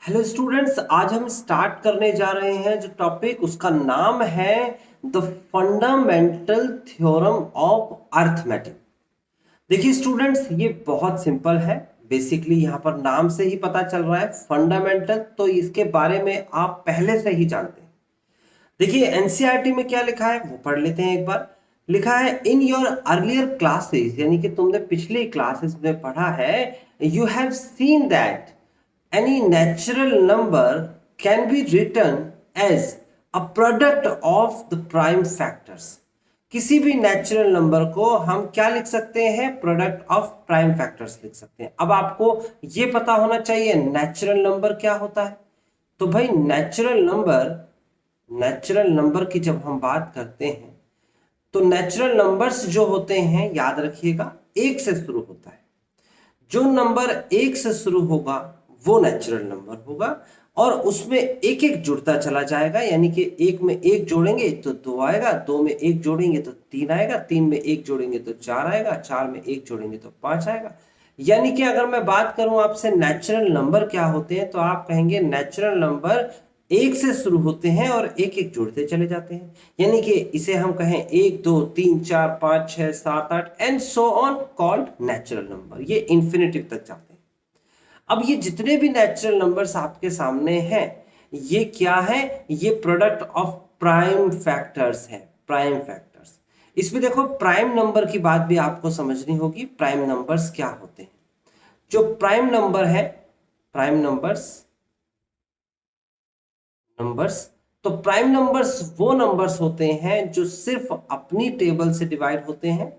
Hello students, आज हम start करने जा रहे हैं जो टॉपिक उसका नाम है the fundamental theorem of arithmetic. देखिए स्टूडेंट्स, ये बहुत सिंपल है। बेसिकली यहाँ पर नाम से ही पता चल रहा है फंडामेंटल, तो इसके बारे में आप पहले से ही जानते हैं। देखिए एनसीईआरटी में क्या लिखा है वो पढ़ लेते हैं एक बार। लिखा है इन योर अर्लियर क्लासेस, यानी कि तुमने पिछली क्लासेस में पढ़ा है, you have seen that any natural number can be written as a product of the prime factors। किसी भी नेचुरल नंबर को हम क्या लिख सकते हैं? प्रोडक्ट ऑफ प्राइम फैक्टर्स लिख सकते हैं। अब आपको ये पता होना चाहिए नेचुरल नंबर क्या होता है। तो भाई नेचुरल नंबर की जब हम बात करते हैं तो नेचुरल नंबर्स जो होते हैं, याद रखिएगा, एक से शुरू होता है। जो नंबर एक से शुरू होगा वो नेचुरल नंबर होगा और उसमें एक एक जुड़ता चला जाएगा। यानी कि एक में एक जोड़ेंगे तो दो आएगा, दो में एक जोड़ेंगे तो तीन आएगा, तीन में एक जोड़ेंगे तो चार आएगा, चार में एक जोड़ेंगे तो पांच आएगा। यानी कि अगर मैं बात करूं आपसे नेचुरल नंबर क्या होते हैं, तो आप कहेंगे नेचुरल नंबर एक से शुरू होते हैं और एक एक जुड़ते चले जाते हैं। यानी कि इसे हम कहें एक दो तीन चार पांच छह सात आठ and so on, called natural number. ये इंफिनिटिव तक जाते हैं। अब ये जितने भी नेचुरल नंबर्स आपके सामने हैं, ये क्या है? ये प्रोडक्ट ऑफ प्राइम फैक्टर्स है। प्राइम फैक्टर्स, इसमें देखो प्राइम नंबर की बात भी आपको समझनी होगी। प्राइम नंबर्स क्या होते हैं? जो प्राइम नंबर है, प्राइम नंबर्स नंबर्स तो प्राइम नंबर्स वो नंबर्स होते हैं जो सिर्फ अपनी टेबल से डिवाइड होते हैं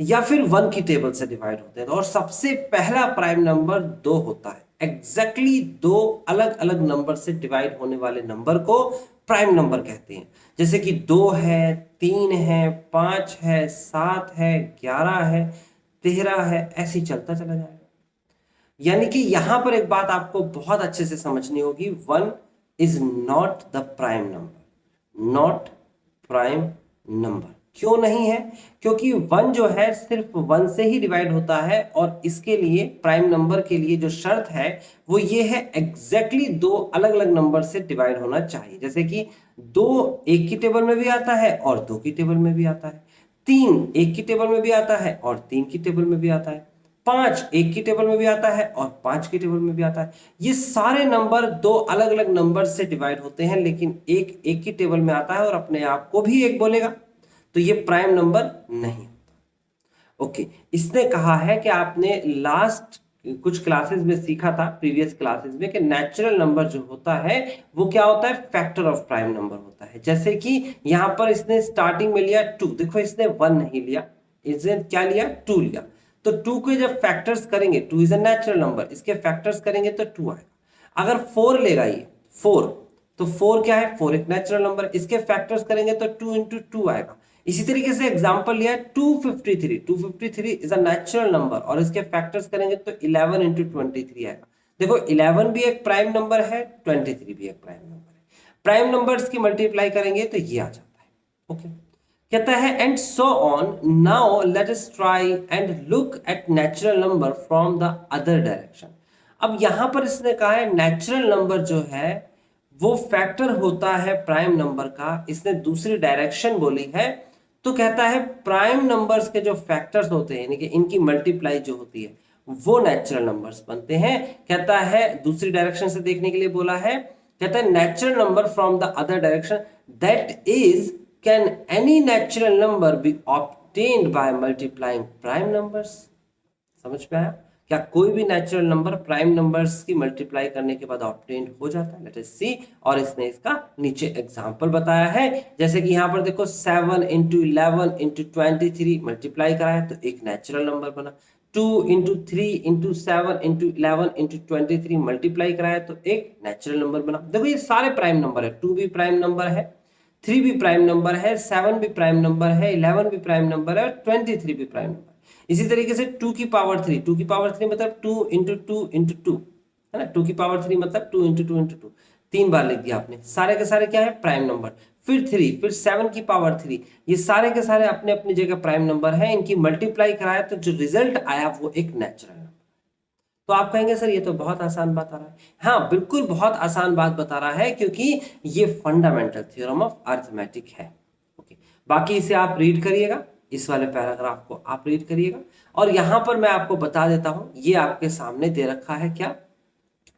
या फिर वन की टेबल से डिवाइड होते हैं। और सबसे पहला प्राइम नंबर दो होता है। एग्जैक्टली दो अलग अलग नंबर से डिवाइड होने वाले नंबर को प्राइम नंबर कहते हैं। जैसे कि दो है, तीन है, पांच है, सात है, 11 है, 13 है, ऐसे ही चलता चला जाएगा। यानी कि यहां पर एक बात आपको बहुत अच्छे से समझनी होगी, one is not the prime number. Not prime number क्यों नहीं है? क्योंकि वन जो है सिर्फ वन से ही डिवाइड होता है और इसके लिए प्राइम नंबर के लिए जो शर्त है वो ये है, एग्जैक्टली दो अलग अलग नंबर से डिवाइड होना चाहिए। जैसे कि दो एक की टेबल में भी आता है और दो की टेबल में भी आता है, तीन एक की टेबल में भी आता है और तीन की टेबल में भी आता है, पांच एक की टेबल में भी आता है और पांच की टेबल में भी आता है। ये सारे नंबर दो अलग अलग नंबर से डिवाइड होते हैं, लेकिन एक एक की टेबल में आता है और अपने आप को भी एक बोलेगा, तो ये प्राइम नंबर नहीं होता। ओके, इसने कहा है कि आपने लास्ट कुछ क्लासेस में सीखा था, प्रीवियस क्लासेस में, कि नेचुरल नंबर जो होता है वो क्या होता है? फैक्टर ऑफ प्राइम नंबर होता है। जैसे कि यहां पर इसने स्टार्टिंग में लिया टू, देखो इसने वन नहीं लिया, इसने क्या लिया? टू लिया। तो टू के जब फैक्टर्स करेंगे, two is a natural number, इसके फैक्टर्स करेंगे तो टू आएगा। अगर फोर लेगा ये, फोर, तो फोर क्या है? फोर एक नेचुरल नंबर, इसके फैक्टर्स करेंगे तो टू इंटू टू आएगा। इसी तरीके से एग्जांपल लिया 253, 253 इज अ नेचुरल नंबर और इसके फैक्टर्स करेंगे तो 11 इंटू 23 आएगा। देखो 11 भी एक प्राइम नंबर है, 23 भी एक प्राइम नंबर है। प्राइम नंबर्स की मल्टीप्लाई करेंगे तो ये आ जाता है। ओके, कहता है and so on, now let us try and look at natural number from the other direction. अब यहां पर इसने कहा है नेचुरल नंबर जो है वो फैक्टर होता है प्राइम नंबर का, इसने दूसरी डायरेक्शन बोली है। तो कहता है प्राइम नंबर्स के जो फैक्टर्स होते हैं, यानी कि इनकी मल्टीप्लाई जो होती है, वो नेचुरल नंबर्स बनते हैं। कहता है दूसरी डायरेक्शन से देखने के लिए बोला है, कहता है natural number from the other direction, that is can any natural number B obtained by multiplying prime numbers. समझ में आया? क्या कोई भी नेचुरल नंबर प्राइम नंबर्स की मल्टीप्लाई करने के बाद ऑब्टेन्ड हो जाता है? लेट अस सी। और इसने इसका नीचे एग्जांपल बताया है। जैसे कि यहां पर देखो 7 इंटू 11 इंटू 23 मल्टीप्लाई करा है तो एक नेचुरल नंबर बना। 2 into 3 into 7 into 11 into 23 multiply कराया तो एक नेचुरल नंबर बना। देखो ये सारे प्राइम नंबर है, 2 भी प्राइम नंबर है, 3 भी प्राइम नंबर है, 7 भी प्राइम नंबर है, 11 भी प्राइम नंबर है और 23 भी प्राइम नंबर। इसी तरीके से 2 की पावर 3, 2 की पावर 3 मतलब 2 इंटू 2 इंटू 2 है ना। 2 की पावर 3 मतलब 2 इंटू 2 इंटू 2, तीन बार लिख दिया आपने। सारे के सारे क्या है? Prime number. फिर 3, फिर 7 की पावर 3, ये सारे के सारे अपने अपनी जगह प्राइम नंबर है। इनकी मल्टीप्लाई कराया तो जो रिजल्ट आया वो एक नेचुरल नंबर। तो आप कहेंगे सर ये तो बहुत आसान बात आ रहा है। हाँ बिल्कुल बहुत आसान बात बता रहा है, क्योंकि ये फंडामेंटल थ्योरम ऑफ अरिथमेटिक है। ओके, बाकी इसे आप रीड करिएगा, इस वाले पैराग्राफ को आप रीड करिएगा। और यहां पर मैं आपको बता देता हूं, ये आपके सामने दे रखा है क्या,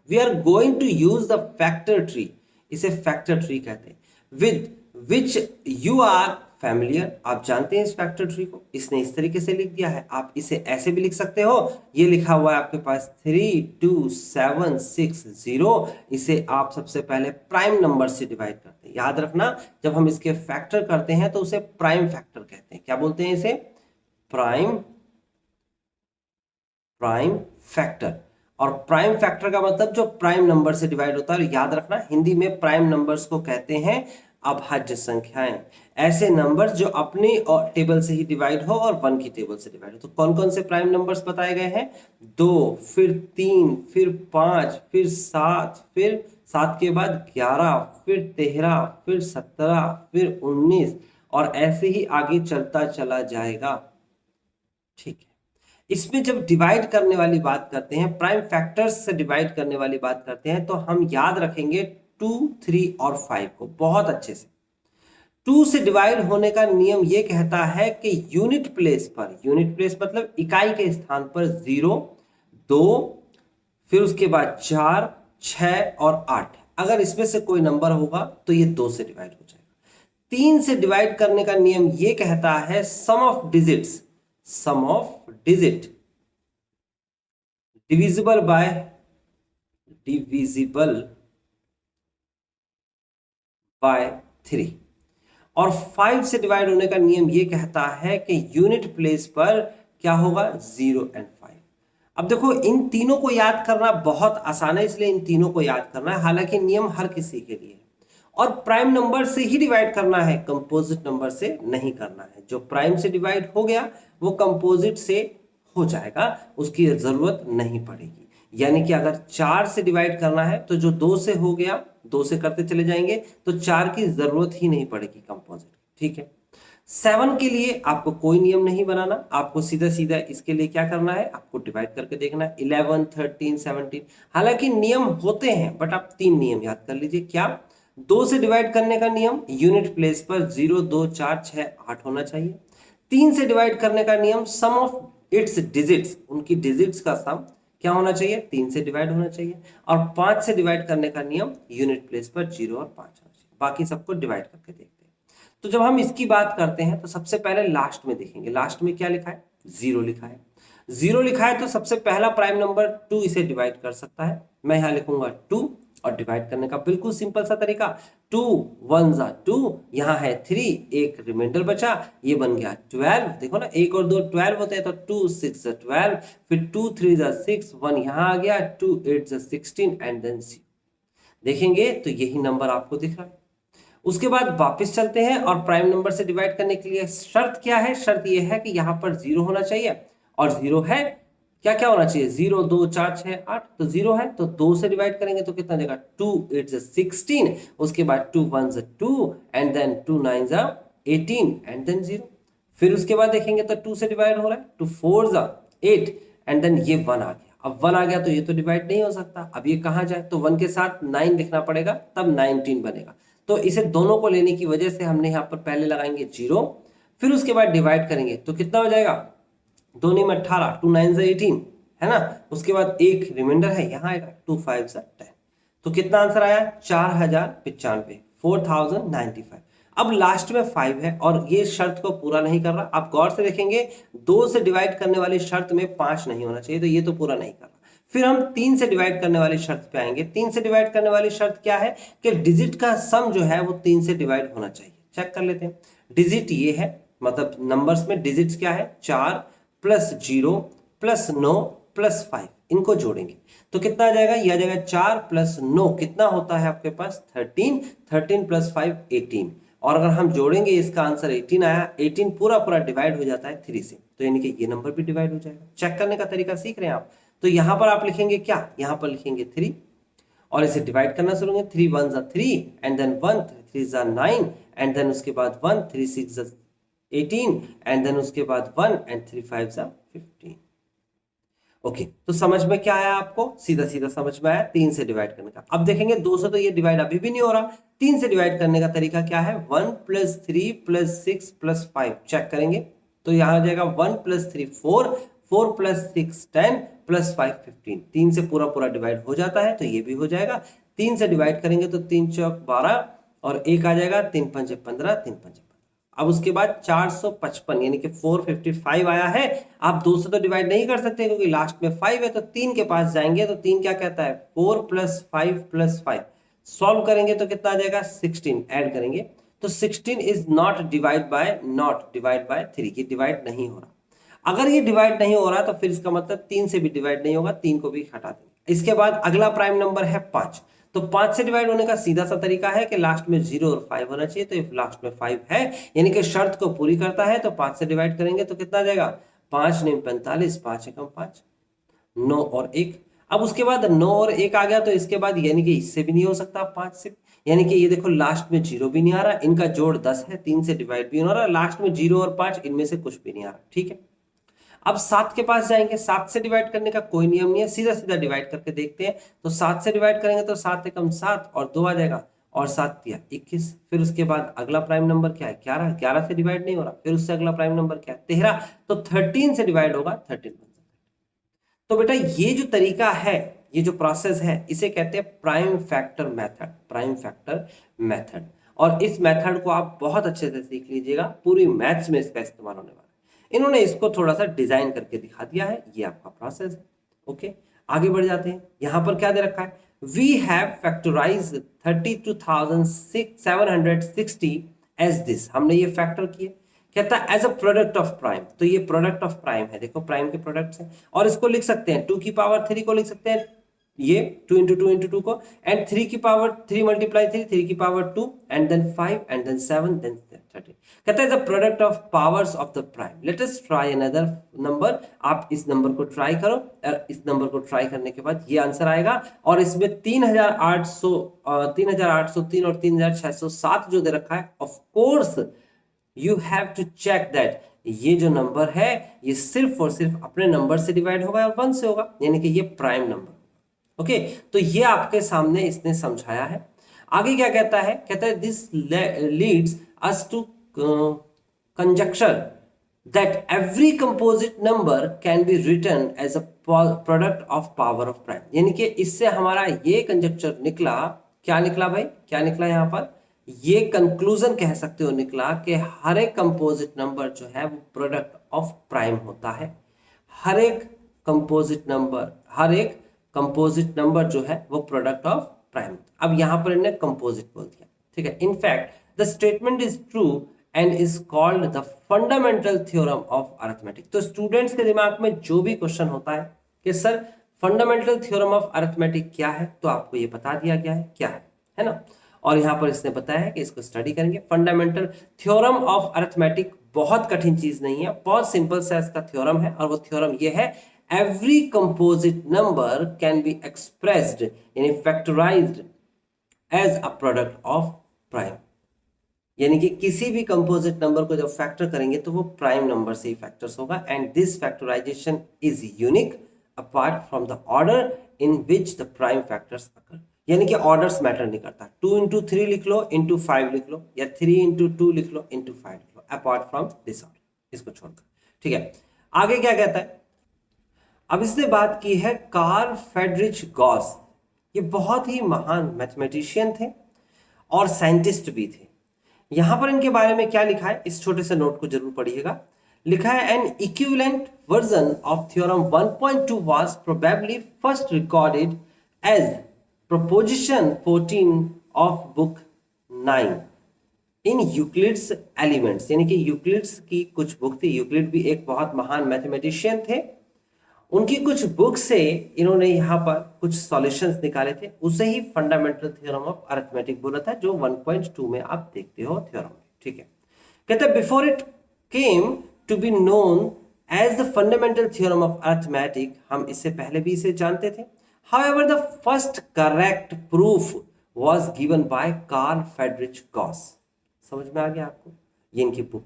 we are going to use the factor tree, इसे फैक्टर ट्री कहते हैं, with which you are familiar. आप जानते हैं इस फैक्टर ट्री को, इसने इस तरीके से लिख दिया है। आप इसे ऐसे भी लिख सकते हो, ये लिखा हुआ है आपके पास 32760। इसे आप सबसे पहले प्राइम नंबर से डिवाइड करते हैं। याद रखना, जब हम इसके फैक्टर करते हैं तो उसे प्राइम फैक्टर कहते हैं। क्या बोलते हैं इसे? Prime prime factor. और प्राइम फैक्टर का मतलब जो प्राइम नंबर से डिवाइड होता है। याद रखना, हिंदी में प्राइम नंबर्स को कहते हैं अभाज्य संख्याएं, ऐसे नंबर्स जो अपनी और टेबल से ही डिवाइड हो और 1 की टेबल से डिवाइड हो। तो कौन कौन से प्राइम नंबर्स बताए गए हैं? 2, फिर 3, फिर 5, फिर 7, फिर 7 के बाद 11, फिर 13, फिर 17, फिर 19, और ऐसे ही आगे चलता चला जाएगा। ठीक है, इसमें जब डिवाइड करने वाली बात करते हैं, प्राइम फैक्टर्स से डिवाइड करने वाली बात करते हैं, तो हम याद रखेंगे 2, 3 और 5 को बहुत अच्छे से। 2 से डिवाइड होने का नियम ये कहता है कि यूनिट प्लेस पर, यूनिट प्लेस मतलब इकाई के स्थान पर 0, 2, फिर उसके बाद 4, 6 और 8, अगर इसमें से कोई नंबर होगा तो ये 2 से डिवाइड हो जाएगा। 3 से डिवाइड करने का नियम ये कहता है sum of digits, sum of digit divisible by 3। और 5 से डिवाइड होने का नियम ये कहता है कि यूनिट प्लेस पर क्या होगा? 0 and 5। अब देखो, इन तीनों को याद करना बहुत आसान है, इसलिए इन तीनों को याद करना है। हालांकि नियम हर किसी के लिए है, और प्राइम नंबर से ही डिवाइड करना है, कंपोजिट नंबर से नहीं करना है। जो प्राइम से डिवाइड हो गया वो कंपोजिट से हो जाएगा, उसकी जरूरत नहीं पड़ेगी। यानी कि अगर 4 से डिवाइड करना है तो जो 2 से हो गया, 2 से करते चले जाएंगे तो 4 की जरूरत ही नहीं पड़ेगी कंपोजिट। ठीक है, 7 के लिए आपको कोई नियम नहीं बनाना, आपको सीधा सीधा इसके लिए क्या करना है, आपको डिवाइड करके देखना है 11, 13, 17। हालांकि नियम होते हैं, बट आप 3 नियम याद कर लीजिए। क्या? 2 से डिवाइड करने का नियम, यूनिट प्लेस पर 0, 2, 4, 6, 8 होना चाहिए। 3 से डिवाइड करने का नियम, सम ऑफ इट्स डिजिट्स, उनकी डिजिट्स का सम क्या होना चाहिए? 3 से डिवाइड होना चाहिए। और 5 से डिवाइड करने का नियम, यूनिट प्लेस पर 0 और 5 होना चाहिए। बाकी सबको डिवाइड करके देखते हैं। तो जब हम इसकी बात करते हैं तो सबसे पहले लास्ट में देखेंगे, लास्ट में क्या लिखा है? 0 लिखा है। 0 लिखा है तो सबसे पहला प्राइम नंबर 2 इसे डिवाइड कर सकता है। मैं यहां लिखूंगा 2, और डिवाइड करने का बिल्कुल सिंपल सा तरीका, 2 1 2, यहां है 3, एक रिमाइंडर बचा, ये बन गया 12। देखो ना, 1 और 2 12 होते हैं, तो 2 6 12, फिर 2 3 6, 1 यहां आ गया, 2 8 16, एंड देन 0। देखेंगे तो यही नंबर आपको दिख रहा है। उसके बाद वापस चलते हैं, और प्राइम नंबर से डिवाइड करने के लिए शर्त क्या है? शर्त यह है कि यहां पर 0 होना चाहिए, और 0 है। क्या क्या होना चाहिए? 0, 2, 4, 6, 8, तो 0 है, तो 2 से डिवाइड करेंगे तो कितना देगा? 2 8 16, उसके बाद 2 1 2, एंड देन 2 9 18, एंड देन 0। फिर उसके बाद देखेंगे तो 2 से डिवाइड हो रहा है, 2 4 8, एंड देन ये 1 आ गया। अब 1 आ गया तो ये तो डिवाइड नहीं हो सकता, अब ये कहां जाए? तो 1 के साथ 9 लिखना पड़ेगा, तब 19 बनेगा। तो इसे दोनों को लेने की वजह से हमने यहाँ पर पहले लगाएंगे 0, फिर उसके बाद डिवाइड करेंगे तो कितना हो जाएगा? 2 9 18, 2 9 18, है ना। उसके बाद एक रिमाइंडर है, यहाँ आएगा 2 5 10। तो कितना आंसर आया? 4095, 4095। अब लास्ट में 5 है, और ये शर्त को पूरा नहीं कर रहा। आप गौर से देखेंगे, 2 से डिवाइड करने वाली शर्त में 5 नहीं होना चाहिए, तो ये तो पूरा नहीं कर रहा। फिर हम 3 से डिवाइड करने वाली शर्त पे आएंगे। 3 से डिवाइड करने वाली शर्त क्या है? कि डिजिट का सम जो है वो 3 से डिवाइड होना चाहिए। चेक कर लेते हैं। डिजिट ये है, मतलब नंबर्स में डिजिट्स क्या है? 4 प्लस 0 प्लस 9 प्लस 5, इनको जोड़ेंगे तो कितना आ जाएगा? ये आ जाएगा 4 प्लस 9, कितना होता है आपके पास? 13, 13 प्लस 5 18, और अगर हम जोड़ेंगे इसका आंसर 18 आया। 18 पूरा पूरा डिवाइड हो जाता है 3 से, तो यानी कि ये नंबर भी डिवाइड हो जाएगा। चेक करने का तरीका सीख रहे हैं आप। तो यहां पर आप लिखेंगे क्या? यहां पर लिखेंगे 3, और इसे डिवाइड करना शुरू करेंगे। 3 1 3, एंड देन 1 3 9, एंड देन उसके बाद 1 3 6 18, एंड देन उसके बाद 1 एंड 3 5 15। ओके, तो समझ में क्या आया आपको? सीधा सीधा समझ में आया 3 से डिवाइड करने का। अब देखेंगे 2 से तो ये डिवाइड अभी भी नहीं हो रहा, 3 से डिवाइड करने का तरीका क्या है? 1 + 3 + 6 + 5 चेक करेंगे तो यहाँ आ जाएगा 1 + 3 4, 4 + 6 10 + 5 15। 3 से पूरा पूरा डिवाइड हो जाता है तो ये भी हो जाएगा। 3 से डिवाइड करेंगे तो 3 चौक 12 और 1 आ जाएगा, 3 पंजे 15, 3 पंजे। अब उसके बाद 455 यानी कि 455 आया है। आप 2 से तो डिवाइड नहीं कर सकते क्योंकि लास्ट में 5 है, तो 3 के पास जाएंगे तो 3 क्या कहता है? 4 + 5 + 5 सॉल्व करेंगे तो कितना आ जाएगा? 16 ऐड करेंगे तो 16 इज नॉट डिवाइड बाय 3, ये डिवाइड नहीं हो रहा। अगर ये डिवाइड नहीं हो रहा तो फिर इसका मतलब 3 से भी डिवाइड नहीं होगा, 3 को भी हटा देंगे। इसके बाद अगला प्राइम नंबर है 5, तो 5 से डिवाइड होने का सीधा सा तरीका है कि लास्ट में 0 और 5 होना चाहिए, तो लास्ट में 5 है यानी कि शर्त को पूरी करता है, तो 5 से डिवाइड करेंगे तो कितना आ जाएगा? 5 9 45, 5 एकम 5, 9 और 1। अब उसके बाद 9 और 1 आ गया तो इसके बाद यानी कि इससे भी नहीं हो सकता 5 से, यानी कि ये देखो लास्ट में 0 भी नहीं आ रहा, इनका जोड़ 10 है, 3 से डिवाइड भी नहीं हो रहा, लास्ट में 0 और 5 इनमें से कुछ भी नहीं आ रहा। ठीक है, अब 7 के पास जाएंगे, 7 से डिवाइड करने का कोई नियम नहीं है, सीधा सीधा डिवाइड करके देखते हैं। तो 7 से डिवाइड करेंगे तो 7 एकम 7 और 2 आ जाएगा और 7 तिया 21। फिर उसके बाद अगला प्राइम नंबर क्या है? 11, 11 से डिवाइड नहीं हो रहा। फिर उससे अगला प्राइम नंबर क्या है? 13, तो 13 से डिवाइड होगा, 13 बन जाएगा। तो बेटा ये जो तरीका है, ये जो प्रोसेस है, इसे कहते हैं prime factor method, prime factor method. और इस मेथड को आप बहुत अच्छे से सीख लीजिएगा, पूरी मैथ्स में इसका इस्तेमाल होने वाला है। इन्होंने इसको थोड़ा सा डिजाइन करके दिखा दिया है, ये आपका प्रोसेस है। ओके, आगे बढ़ जाते हैं। यहां पर क्या दे रखा है? We have factorize 32,760 as this, हमने ये फैक्टर किए। कहता है as a product of prime, तो ये प्रोडक्ट ऑफ प्राइम है, देखो प्राइम के प्रोडक्ट्स हैं। और इसको लिख सकते हैं 2 की पावर 3 को लिख सकते हैं ये 2 × 2 × 2 को, एंड 3 की पावर 3 × 3, 3 की power 2 and then 5 and then 7 then 13। कहता है the product of powers of the prime. Let us try another number. आप इस नंबर को ट्राई करो और इस नंबर को ट्राई करने के बाद ये आंसर आएगा। और इसमें 3803 और 3607 जो दे रखा है, of course you have to check that ये जो नंबर है ये सिर्फ और सिर्फ अपने नंबर से डिवाइड होगा और 1 से होगा, यानी कि ये प्राइम नंबर। ओके, तो ये आपके सामने इसने समझाया है। आगे क्या कहता है? कहता है this leads us to conjunction that every composite number can be written as a product of power of prime. यानी कि इससे हमारा ये कंजक्चर निकला, क्या निकला भाई? क्या निकला यहां पर? ये कंक्लूजन कह सकते हो निकला कि हर एक कंपोजिट नंबर जो है वो प्रोडक्ट ऑफ प्राइम होता है। हर एक कंपोजिट नंबर, हर एक कंपोजिट नंबर जो है वो प्रोडक्ट ऑफ प्राइम। अब यहां पर इन्हें कंपोजिट बोल दिया। ठीक है, in fact the statement is true and is called the fundamental theorem of arithmetic. तो स्टूडेंट्स के दिमाग में जो भी क्वेश्चन होता है कि sir fundamental theorem of arithmetic क्या है, तो आपको ये बता दिया गया है क्या है ना। और यहां पर इसने बताया है कि इसको स्टडी करेंगे। फंडामेंटल थ्योरम ऑफ अरिथमेटिक बहुत कठिन चीज नहीं है, बहुत सिंपल सा इसका थ्योरम है, और वो थ्योरम ये है every composite number can be expressed यानी factorized as a product of prime. यानी कि किसी भी कंपोजिट नंबर को जब फैक्टर करेंगे तो वो प्राइम नंबर से ही फैक्टर्स होगा, and this factorization is unique apart from the order in which the prime factors occur. यानी कि ऑर्डर्स मैटर नहीं करता, 2 × 3 लिख लो, इंटू 5 लिख लो, या 3 × 2 लिख लो, इंटू 5 लिख लो, अपार्ट फ्रॉम दिस ऑर्डर, इसको छोड़कर। ठीक है, आगे क्या कहता है? अब इसने बात की है कार्ल फ्रेडरिच गॉस। ये बहुत ही महान मैथमेटिशियन थे और साइंटिस्ट भी थे। यहां पर इनके बारे में क्या लिखा है, इस छोटे से नोट को जरूर पढ़िएगा। लिखा है an equivalent version of theorem 1.2 was probably first recorded as proposition 14 of book 9 in Euclid's elements. यानी कि यूक्लिड्स की कुछ बुक थी, यूक्लिड भी एक बहुत महान मैथमेटिशियन थे, उनकी कुछ बुक से इन्होंने यहाँ पर कुछ सॉल्यूशंस निकाले थे, उसे ही फंडामेंटल थ्योरम ऑफ अरिथमेटिक बोला था, जो 1.2 में आप देखते हो थ्योरम। ठीक है, कहते हैं before it came to be known as the fundamental theorem of arithmetic, हम इससे पहले भी इसे जानते थे। However the first correct proof was given by Carl Friedrich Gauss. समझ में आ गया आपको? ये इनकी बुक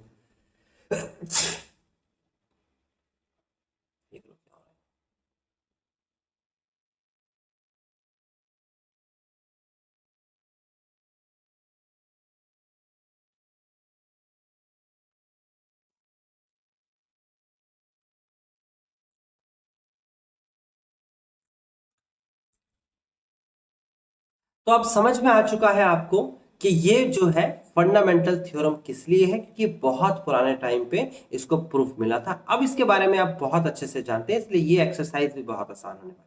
तो अब समझ में आ चुका है आपको कि ये जो है फंडामेंटल थ्योरम किस लिए है, क्योंकि बहुत पुराने टाइम पे इसको प्रूफ मिला था। अब इसके बारे में आप बहुत अच्छे से जानते हैं, इसलिए ये एक्सरसाइज भी बहुत आसान होने वाली है।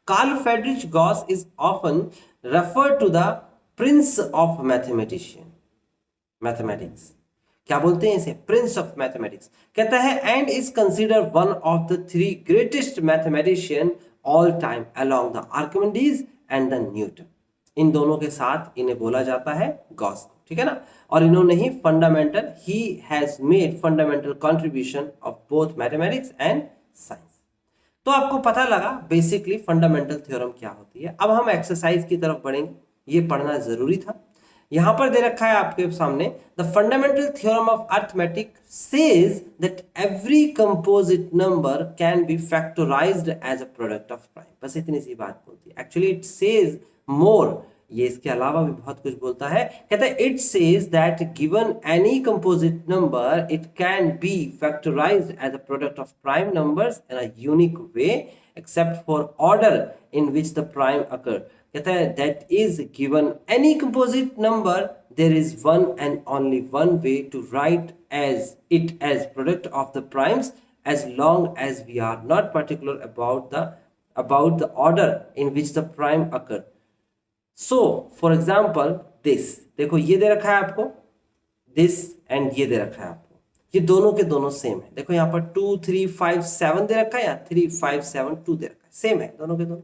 Carl Friedrich Gauss is often refer to the prince of mathematics. क्या बोलते हैं इसे? Prince of mathematics. कहता है and is consider one of the three greatest mathematician all time along the Archimedes and the Newton. इन दोनों के साथ इन्हें बोला जाता है गॉस को, ठीक है ना। और इन्होंने ही he has made fundamental contribution of both mathematics and science. तो आपको पता लगा बेसिकली फंडामेंटल थ्योरम क्या होती है। अब हम एक्सरसाइज की तरफ बढ़ेंगे, ये पढ़ना जरूरी था। यहां पर दे रखा है आपके सामने, the fundamental theorem of arithmetic says that every composite number can be factorized as a product of prime. बस इतनी सी बात बोलती है। एक्चुअली इट सेज मोर, ये इसके अलावा भी बहुत कुछ बोलता है। कहता है it says that given any composite number it can be factorized as a product of prime numbers in a unique way except for order in which the prime occur. कहता है that is given any composite number there is one and only one way to write as it as product of the primes as long as we are not particular about the order in which the prime occur. So for example this, देखो ये दे रखा है आपको this and ये दे रखा है आपको, ये दोनों के दोनों सेम है। देखो यहाँ पर 2 3 5 7 दे रखा है या 3 5 7 2 दे रखा है, सेम है दोनों के दोनों।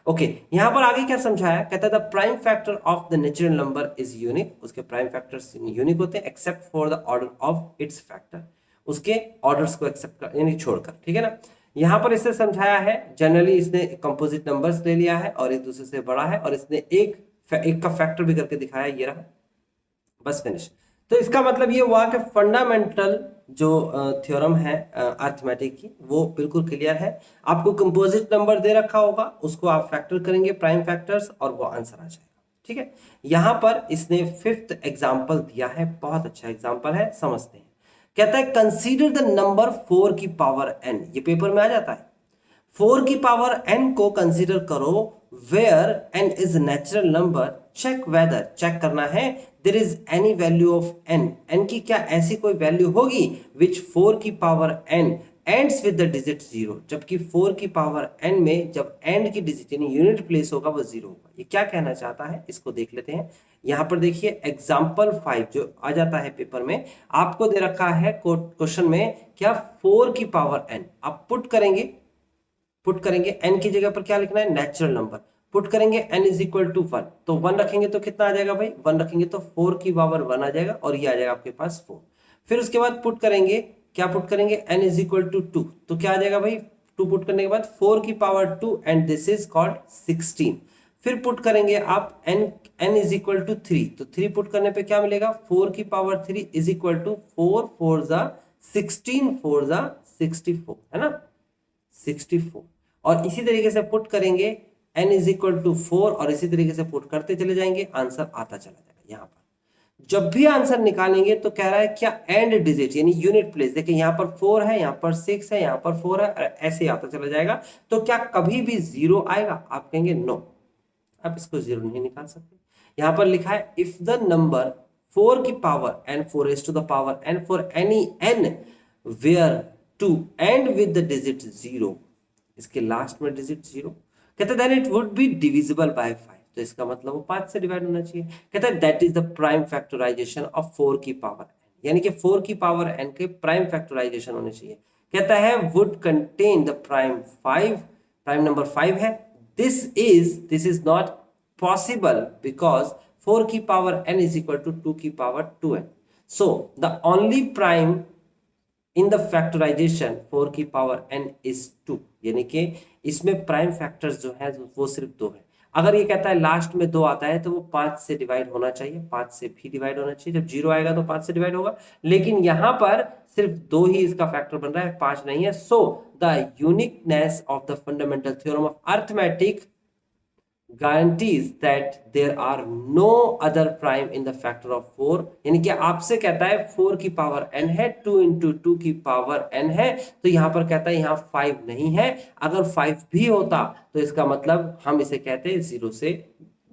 ओके यहां पर आगे क्या समझाया, कहता है the prime factor of the natural number is unique. उसके प्राइम फैक्टर्स यूनिक होते हैं except for the order of its factor, उसके ऑर्डर्स को एक्सेप्ट कर यानी छोड़कर, ठीक है ना। यहां पर इससे समझाया है जनरली इसने कंपोजिट नंबर्स ले लिया है और एक दूसरे से बड़ा है और इसने एक का फैक्टर भी करके दिखाया, ये रहा, बस फिनिश। तो इसका मतलब ये हुआ कि फंडामेंटल जो थ्योरम है अरिथमेटिक की वो बिल्कुल क्लियर है। आपको कंपोजिट नंबर दे रखा होगा, उसको आप फैक्टर करेंगे प्राइम फैक्टर्स और वो आंसर आ जाएगा, ठीक है। यहां पर इसने 5th एग्जांपल दिया है, बहुत अच्छा एग्जांपल है, समझते हैं। कहता है कंसीडर द नंबर 4 की पावर n, ये पेपर में आ जाता है। 4 की पावर n को कंसीडर करो where n is natural number, check whether, check करना है there is any value of n, n की क्या ऐसी कोई वैल्यू होगी विच 4 की power n ends with the digit 0, जबकि 4 की पावर n में जब एंड की डिजिट यानी यूनिट प्लेस होगा वो 0 होगा। ये क्या कहना चाहता है इसको देख लेते हैं। यहां पर देखिए एग्जांपल 5 जो आ जाता है पेपर में, आपको दे रखा है क्वेश्चन में क्या 4 की पावर n, आप पुट करेंगे n की जगह पर क्या लिखना है, नेचुरल नंबर, पुट करेंगे n इज इक्वल टू 1, तो 1 रखेंगे तो कितना आ जाएगा भाई, 1 रखेंगे तो 4 की पावर 1 आ जाएगा और ये आ जाएगा आपके पास 4। फिर उसके बाद पुट करेंगे, क्या पुट करेंगे, n इज इक्वल टू 2, तो क्या आ जाएगा भाई, 2 पुट करने के बाद 4 की power 2 and this is called 16। फिर पुट करेंगे आप n इज इक्वल टू 3, तो 3 पुट करने पे क्या मिलेगा, 4 की पावर 3 इज इक्वल टू 4 4 जा 16 4 जा 64, है ना, 64। और इसी तरीके से पुट करेंगे n इज इक्वल टू 4 और इसी तरीके से पुट करते चले जाएंगे, आंसर आता चला जाएगा। यहां पर जब भी आंसर निकालेंगे तो कह रहा है क्या एंड डिजिट यानी यूनिट प्लेस, देखिए यहां पर 4 है, यहां पर 6 है, यहां पर 4 है, ऐसे आता चला जाएगा। तो क्या कभी भी 0 आएगा, आप कहेंगे नो, आप इसको 0 नहीं निकाल सकते। यहां पर लिखा है इफ द नंबर 4 की power n 4 raised to the power n for any n where to end with the digit 0, इसके लास्ट में डिजिट 0, कहता है then it would be divisible by 5, तो इसका मतलब वो 5 से डिवाइड होना चाहिए। कहता है that is the prime factorisation of 4 की पावर n, यानी कि 4 की पावर n के प्राइम फैक्टराइजेशन होने चाहिए। कहता है would contain the prime 5, prime number 5 है। This is not possible because 4 की power n is equal to 2 की power 2n, so the only prime in the factorisation 4 की पावर n इज 2, यानी कि इसमें प्राइम फैक्टर्स जो है वो सिर्फ 2 है। अगर ये कहता है लास्ट में 2 आता है तो वो 5 से डिवाइड होना चाहिए, 5 से भी डिवाइड होना चाहिए, जब 0 आएगा तो 5 से डिवाइड होगा, लेकिन यहां पर सिर्फ 2 ही इसका फैक्टर बन रहा है, 5 नहीं है। So the uniqueness of the fundamental theorem of arithmetic guarantees that there are no other prime in the factor of 4, यानी कि आपसे कहता है 4 की पावर n है, 2 into 2 की पावर n है, तो यहां पर कहता है यहां 5 नहीं है। अगर 5 भी होता तो इसका मतलब हम इसे कहते हैं 0 से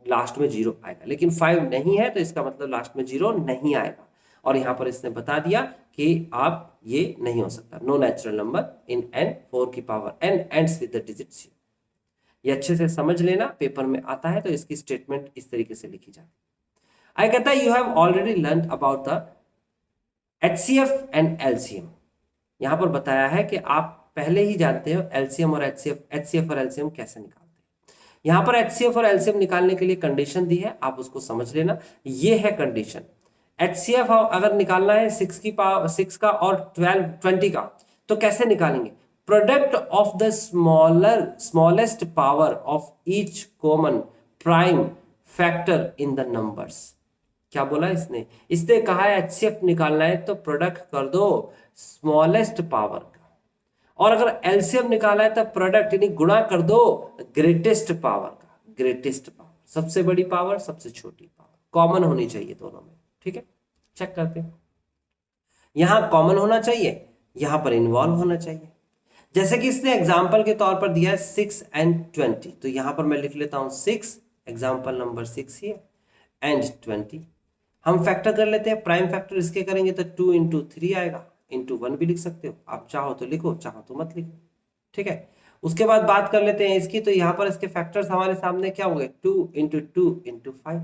लास्ट में 0 आएगा, लेकिन 5 नहीं है तो इसका मतलब लास्ट में 0 नहीं आएगा। और यहाँ पर इसने बता दिया कि आप ये नहीं हो सकता, no natural number in n 4 की power n ends with the digit 0। ये अच्छे से समझ लेना, पेपर में आता है तो इसकी स्टेटमेंट इस तरीके से लिखी जाती है। आई कहता है you have already learn about the HCF and LCM। यहां पर बताया है कि आप पहले ही जानते हो LCM और HCF और LCM कैसे निकालते हैं। यहां पर HCF और LCM निकालने के लिए कंडीशन दी है, आप उसको समझ लेना। ये है कंडीशन, HCF अगर निकालना है 6 का और 20 का, तो कैसे निकालेंगे? Product of the smallest power of each common prime factor in the numbers. क्या बोला इसने? इसने कहा है HCF निकालना है तो प्रोडक्ट कर दो स्मॉलेस्ट पावर का, और अगर LCM निकालना है तो प्रोडक्ट यानी गुणा कर दो ग्रेटेस्ट पावर का। ग्रेटेस्ट पावर, सबसे बड़ी पावर, सबसे छोटी पावर, कॉमन होनी चाहिए दोनों में। ठीक है, चेक करते हैं। यहां कॉमन होना चाहिए, यहां पर इन्वॉल्व होना चाहिए। जैसे कि इसने एग्जाम्पल के तौर पर दिया है 6 एंड 20, तो यहां पर मैं लिख लेता हूं 6, एग्जाम्पल नंबर 6 here, एंड 20। हम फैक्टर कर लेते हैं, प्राइम फैक्टर इसके करेंगे तो 2 इंटू 3 आएगा, इंटू 1 भी लिख सकते हो, आप चाहो तो लिखो, चाहो तो मत लिखो। ठीक है, उसके बाद बात कर लेते हैं इसकी, तो यहाँ पर इसके फैक्टर्स हमारे सामने क्या हो गए, 2 इंटू 2 इंटू 5।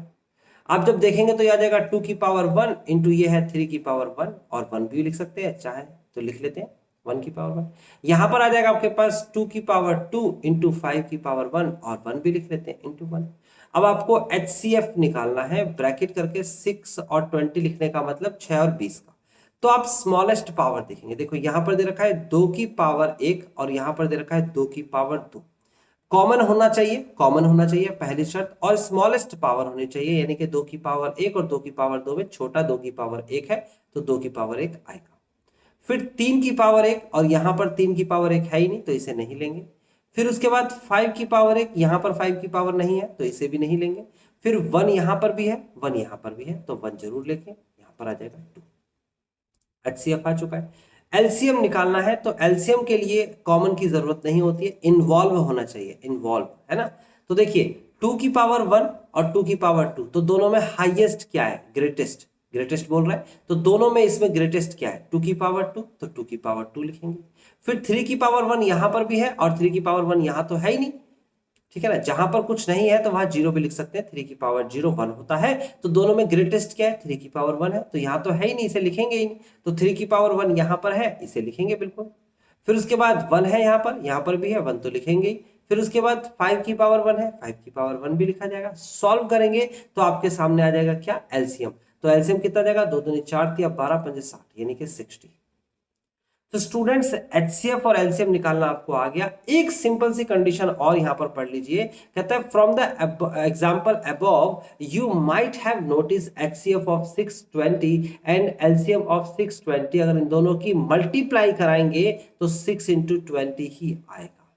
आप जब देखेंगे तो याद आएगा 2 की पावर 1 इंटू ये है 3 की पावर 1, और 1 भी लिख सकते हैं, चाहे तो लिख लेते हैं 1 की पावर 1। यहाँ पर आ जाएगा आपके पास 2 की पावर 2 इंटू 5 की पावर 1, और 1 भी लिख लेते हैं इंटू 1। अब आपको HCF निकालना है, ब्रैकेट करके 6 और 20 लिखने का मतलब 6 और 20 का। तो आप स्मॉलेस्ट पावर देखेंगे, देखो यहां पर दे रखा है 2 की पावर 1 और यहां पर दे रखा है 2 की पावर 2। कॉमन होना चाहिए, कॉमन होना चाहिए पहली शर्त, और स्मॉलेस्ट पावर होनी चाहिए, यानी कि 2 की पावर 1 और 2 की पावर 2 में छोटा 2 की पावर 1 है तो 2 की पावर 1 आएगा। फिर 3 की पावर 1, और यहां पर 3 की पावर 1 है ही नहीं तो इसे नहीं लेंगे। फिर उसके बाद 5 की पावर 1, यहां पर 5 की पावर नहीं है तो इसे भी नहीं लेंगे। फिर 1 यहां पर भी है, 1 यहां पर भी है तो 1 जरूर लेंगे, यहां पर आ जाएगा 2। HCF आ चुका है। LCM निकालना है तो LCM के लिए कॉमन की जरूरत नहीं होती है, इन्वॉल्व होना चाहिए, इन्वॉल्व, है ना। तो देखिए 2 की पावर 1 और 2 की पावर 2, तो दोनों में हाईएस्ट क्या है, ग्रेटेस्ट, ग्रेटेस्ट बोल रहा है, तो दोनों में इसमें ग्रेटेस्ट क्या है, 2 की पावर 2, तो 2 की पावर 2 लिखेंगे। फिर 3 की पावर 1 यहां पर भी है और 3 की पावर 1 यहां तो है ही नहीं, ठीक है ना। जहां पर कुछ नहीं है तो वहां 0 भी लिख सकते हैं, 3 की पावर 0 1 होता है, तो दोनों में ग्रेटेस्ट क्या है, 3 की पावर 1 है, तो यहां तो है ही नहीं, इसे लिखेंगे ही नहीं, तो 3 की पावर 1 यहां पर है, इसे लिखेंगे बिल्कुल। फिर उसके बाद 1 है यहां पर भी है, 1 तो लिखेंगे ही। फिर उसके बाद 5 की पावर 1 है, 5 की पावर 1 भी लिखा जाएगा। सॉल्व करेंगे तो आपके सामने आ जाएगा क्या, LCM। तो LCM कितना जाएगा, 2 दूनी 4 दिया, 12 5 60, यानी कि 60। तो स्टूडेंट्स HCF और LCM निकालना आपको आ गया। एक सिंपल सी कंडीशन और यहां पर पढ़ लीजिए, कहता है from the example above you might have notice HCF of 620 and LCM of 620, अगर इन दोनों की मल्टीप्लाई कराएंगे तो 6 इंटू 20 ही आएगा।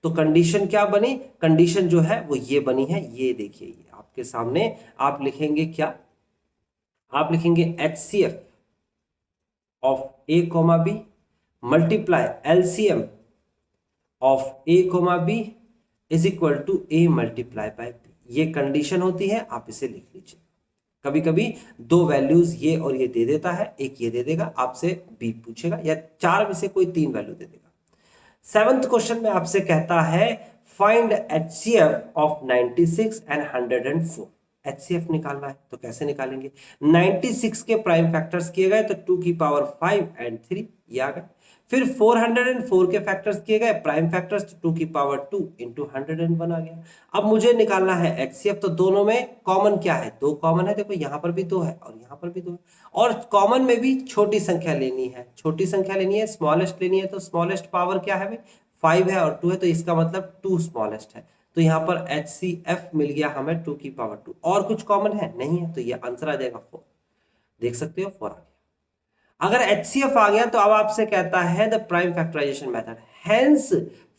तो कंडीशन क्या बनी, कंडीशन जो है वो ये बनी है, ये देखिए ये आपके सामने। आप लिखेंगे क्या, आप लिखेंगे HCF of A, B multiply LCM of A, B is equal to A multiply by B। ये कंडीशन होती है, आप इसे लिख लीजिए। कभी कभी 2 वैल्यूज ये और ये दे देता है, एक ये दे देगा, आपसे B पूछेगा, या 4 में से कोई 3 वैल्यू दे देगा। 7th क्वेश्चन में आपसे कहता है find HCF of 96 and 104। HCF निकालना है तो कैसे निकालेंगे, 96 के प्राइम फैक्टर्स किए गए तो 2 की पावर 5 एंड 3 ये आ गए। फिर 404 के फैक्टर्स किए गए, प्राइम फैक्टर्स, तो 2 की पावर 2 इंटू 101 आ गया। अब मुझे निकालना है HCF, तो दोनों में कॉमन क्या है, 2 कॉमन है, देखो यहां पर भी 2 है और यहां पर भी 2 है, और कॉमन में भी छोटी संख्या लेनी है, छोटी संख्या लेनी है, स्मॉलेस्ट लेनी है, तो स्मॉलेस्ट पावर क्या है भाई, 5 है और 2 है, तो इसका मतलब 2 स्मॉलेस्ट है। तो यहाँ पर HCF मिल गया हमें 2 की पावर 2, और कुछ कॉमन है नहीं है, तो ये आंसर आ जाएगा 4। देख सकते हो 4 आ गया। अगर HCF आ गया तो अब आपसे कहता है the prime factorisation method, hence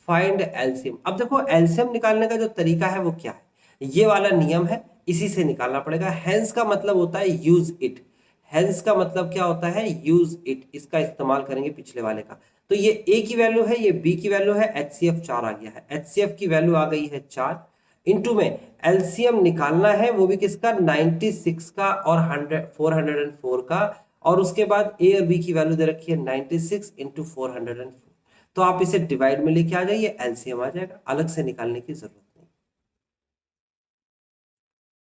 find LCM। अब देखो LCM निकालने का जो तरीका है वो क्या है, ये वाला नियम है, इसी से निकालना पड़ेगा। हेंस का मतलब होता है यूज इट, हेंस का मतलब क्या होता है, यूज इट, इसका इस्तेमाल करेंगे पिछले वाले का। तो ये A की वैल्यू है, ये B की वैल्यू है, HCF 4 आ गया है, HCF की वैल्यू आ गई है 4 इनटू में एलसीएम निकालना है, वो भी किसका 96 का और 404 का, और उसके बाद ए और बी की वैल्यू दे रखी है 96 इंटू 404। तो आप इसे डिवाइड में लेके आ जाइए, एलसीएम आ जाएगा, अलग से निकालने की जरूरत नहीं,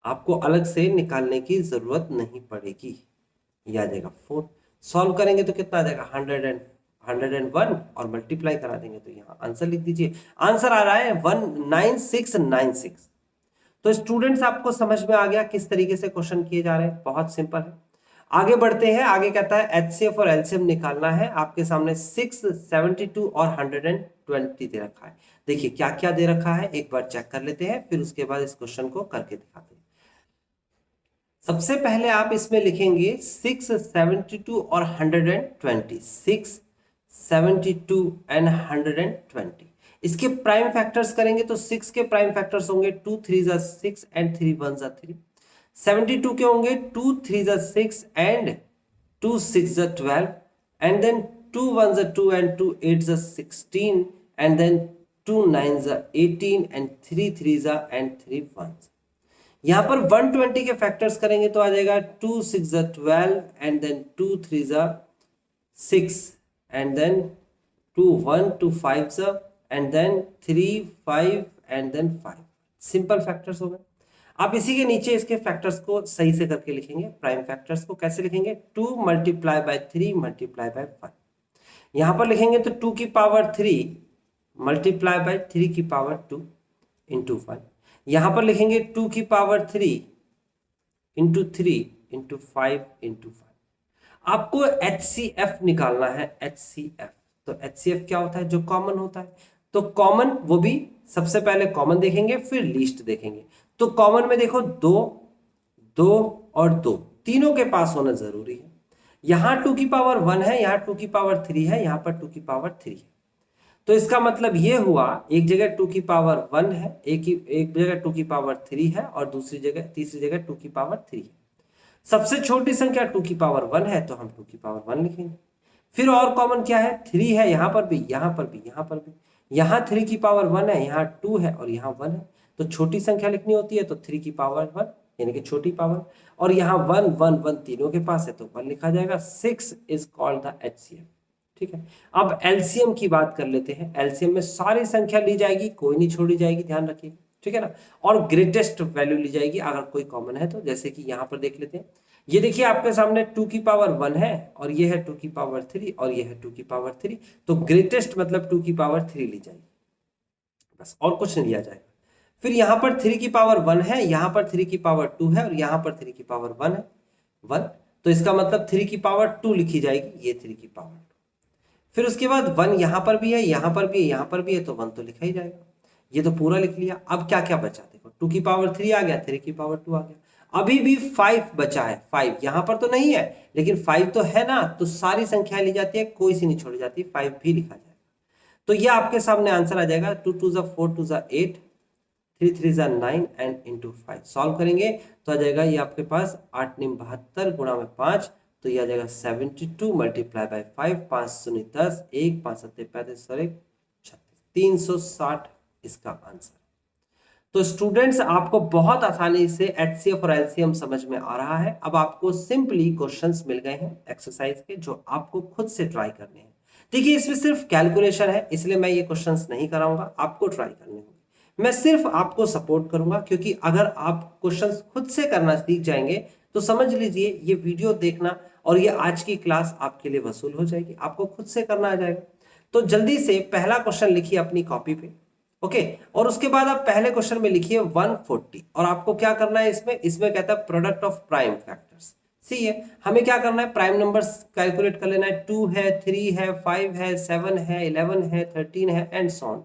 आपको अलग से निकालने की जरूरत नहीं पड़ेगी, ये आ जाएगा 4। सॉल्व करेंगे तो कितना आ जाएगा 101 और मल्टीप्लाई करा देंगे तो यहाँ आंसर लिख दीजिए। आंसर आ रहा है 19696। तो स्टूडेंट्स आपको समझ में आ गया किस तरीके से क्वेश्चन किए जा रहे हैं, बहुत सिंपल है। आगे बढ़ते हैं, आगे कहता है एचसीएफ और एलसीएम निकालना है। आपके सामने 6, 72 और 120 दे रखा है। देखिए क्या क्या दे रखा है एक बार चेक कर लेते हैं, फिर उसके बाद इस क्वेश्चन को करके दिखाते हैं। सबसे पहले आप इसमें लिखेंगे 6, 72 और 120, 6, 72 एंड 120। इसके प्राइम फैक्टर्स करेंगे तो 6 के प्राइम फैक्टर्स होंगे 2 3 जा 6 एंड 3 1 जा 3। 72 के होंगे 2 3 जा 6 एंड 2 6 जा 12 एंड देन 2 1 जा 2 एंड 2 8 जा 16 एंड देन 2 9 जा 18 एंड 3 3 जा एंड 3 1। यहां पर 120 के फैक्टर्स करेंगे तो आ जाएगा 2 6 जा 12 एंड देन 2 3 जा 6 एंड देन 2 1 2 5 जा and then 3 5 and then 5। Simple factors हो गए। आप इसी के नीचे इसके फैक्टर्स को सही से करके लिखेंगे। प्राइम फैक्टर्स को कैसे लिखेंगे 2 मल्टीप्लाई बाय 3 मल्टीप्लाई बाय 5। यहां पर लिखेंगे तो 2 की पावर 3 मल्टीप्लाई बाय 3 की पावर 2 इंटू 1। यहां पर लिखेंगे 2 की पावर 3 इंटू 3 इंटू 5 इंटू 5। आपको HCF निकालना है, HCF। तो HCF क्या होता है, जो कॉमन होता है। तो कॉमन वो भी सबसे पहले कॉमन देखेंगे फिर लीस्ट देखेंगे। तो कॉमन में देखो 2 2 और 2 तीनों के पास होना जरूरी है। यहां 2 की पावर 1 है, यहां 2 की पावर 3 है, यहां पर 2 की पावर 3 है। तो इसका मतलब ये हुआ एक जगह 2 की पावर 1 है, एक जगह 2 की पावर 3 है और दूसरी जगह तीसरी जगह 2 की पावर 3 है। सबसे छोटी संख्या 2 की पावर 1 है तो हम 2 की पावर 1 लिखेंगे। फिर और कॉमन क्या है 3 है, यहां पर भी यहां पर भी यहां पर भी। यहां 3 की पावर 1 है, यहां 2 है और यहां 1 है। तो छोटी संख्या लिखनी होती है तो 3 की पावर 1 यानी कि छोटी पावर, और यहां 1 1 1 तीनों के पास है तो 1 लिखा जाएगा। 6 इज कॉल्ड द HCF। ठीक है, अब एलसीएम की बात कर लेते हैं। एलसीएम में सारी संख्या ली जाएगी, कोई नहीं छोड़ी जाएगी, ध्यान रखिएगा, ठीक है ना। और ग्रेटेस्ट वैल्यू ली जाएगी अगर कोई कॉमन है तो। जैसे कि यहां पर देख लेते हैं, ये देखिए आपके सामने 2 की पावर 1 है और ये है 2 की पावर 3 और ये है 2 की पावर 3। तो ग्रेटेस्ट मतलब 2 की पावर 3 ली जाएगी, बस और कुछ नहीं लिया जाएगा। फिर यहां पर 3 की पावर 1 है, यहां पर 3 की पावर 2 है और यहां पर 3 की पावर 1 है 1। तो इसका मतलब 3 की पावर 2 लिखी जाएगी, ये 3 की पावर 2। फिर उसके बाद 1 यहां पर भी है, यहां पर भी है, यहां पर भी है तो 1 तो लिखा ही जाएगा। ये तो पूरा लिख लिया। अब क्या क्या बचा देखो, 2 की पावर 3 आ गया, 3 की पावर 2 आ गया। अभी भी 5 बचा है। 5 यहां पर तो नहीं है लेकिन 5 तो है ना, तो सारी संख्या ली जाती है, कोई सी नहीं छोड़ी जाती, 5 भी लिखा जाएगा। तो ये आपके सामने आंसर आ जाएगा 2 2 जा 4 2 जा 8 3 3 जा 9 एंड इंटू 5। सॉल्व करेंगे तो आ जाएगा ये आपके पास 8 9 72 गुणा में 5, तो ये आ जाएगा 72 मल्टीप्लाई बाय 5, 5 शून्य 10, 1 5 7 35 और 1 36, 360 इसका आंसर। तो स्टूडेंट्स आपको बहुत आसानी से HCF और LCM समझ में आ रहा है। अब आपको सिंपली क्वेश्चंस मिल गए हैं एक्सरसाइज के, जो आपको खुद से ट्राई करने हैं। देखिए इसमें सिर्फ कैलकुलेशन है, इसलिए मैं ये क्वेश्चंस नहीं कराऊंगा, आपको ट्राई करने होंगे। मैं सिर्फ आपको सपोर्ट करूंगा, क्योंकि अगर आप क्वेश्चंस खुद से करना सीख जाएंगे तो समझ लीजिए ये वीडियो देखना और ये आज की क्लास आपके लिए वसूल हो जाएगी, आपको खुद से करना आ जाएगा। तो जल्दी से पहला क्वेश्चन लिखिए अपनी कॉपी पे, ओके। और उसके बाद आप पहले क्वेश्चन में लिखिए 140, और आपको क्या करना है इसमें कहता है प्रोडक्ट ऑफ प्राइम फैक्टर्स। सी है, हमें क्या करना है, प्राइम नंबर्स कैलकुलेट कर लेना है। 2 है, 3 है, 5 है, 7 है, 11 है, 13 है एंड सो ऑन,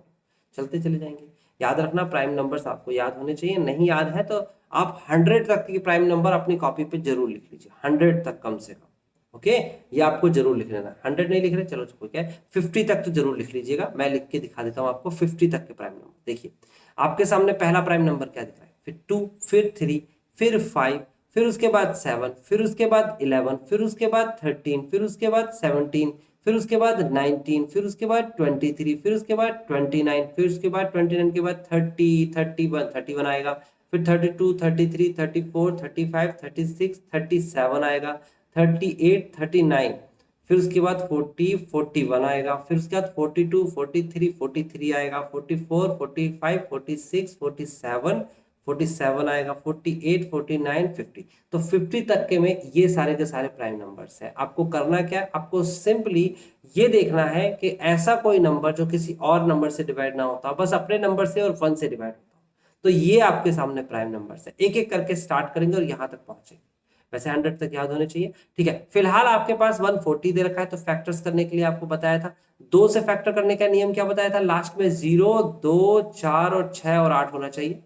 चलते चले जाएंगे। याद रखना प्राइम नंबर्स आपको याद होने चाहिए, नहीं याद है तो आप 100 तक के प्राइम नंबर अपनी कॉपी पे जरूर लिख लीजिए, 100 तक कम से कम, ओके। ये आपको जरूर लिख लेना। 100 नहीं लिख रहे, चलो क्या है 50 तक तो जरूर लिख लीजिएगा। मैं लिख के दिखा देता हूं आपको 50 तक के प्राइम नंबर। देखिए आपके सामने पहला प्राइम नंबर क्या दिख रहा है, फिर 2, फिर 3, फिर 5, फिर उसके बाद 7, फिर उसके बाद 11, फिर उसके बाद 13, फिर उसके बाद 17, फिर उसके बाद 19, फिर उसके बाद 23, फिर उसके बाद 29, फिर उसके बाद 29 के बाद 30, 31 आएगा, फिर 32, 33, 34, 35, 36, 37 आएगा, 38, 39, फिर उसके बाद 40, 41 आएगा, फिर उसके बाद 42, 43, 43 आएगा, 44, 45, 46, 47, 47 आएगा, 48, 49, 50। तो 50 तक के में ये सारे के सारे प्राइम नंबर्स हैं। आपको करना क्या है, आपको सिंपली ये देखना है कि ऐसा कोई नंबर जो किसी और नंबर से डिवाइड ना होता, बस अपने नंबर से और 1 से डिवाइड होता। तो ये आपके सामने प्राइम नंबर्स है। एक एक करके स्टार्ट करेंगे और यहां तक पहुंचेंगे। वैसे 100 तक याद होने चाहिए, ठीक है। फिलहाल आपके पास 140 दे रखा है, तो फैक्टर्स करने के लिए आपको बताया था 2 से फैक्टर करने का नियम क्या बताया था लास्ट में, 0, 2, 4 और 6 और 8 होना चाहिए।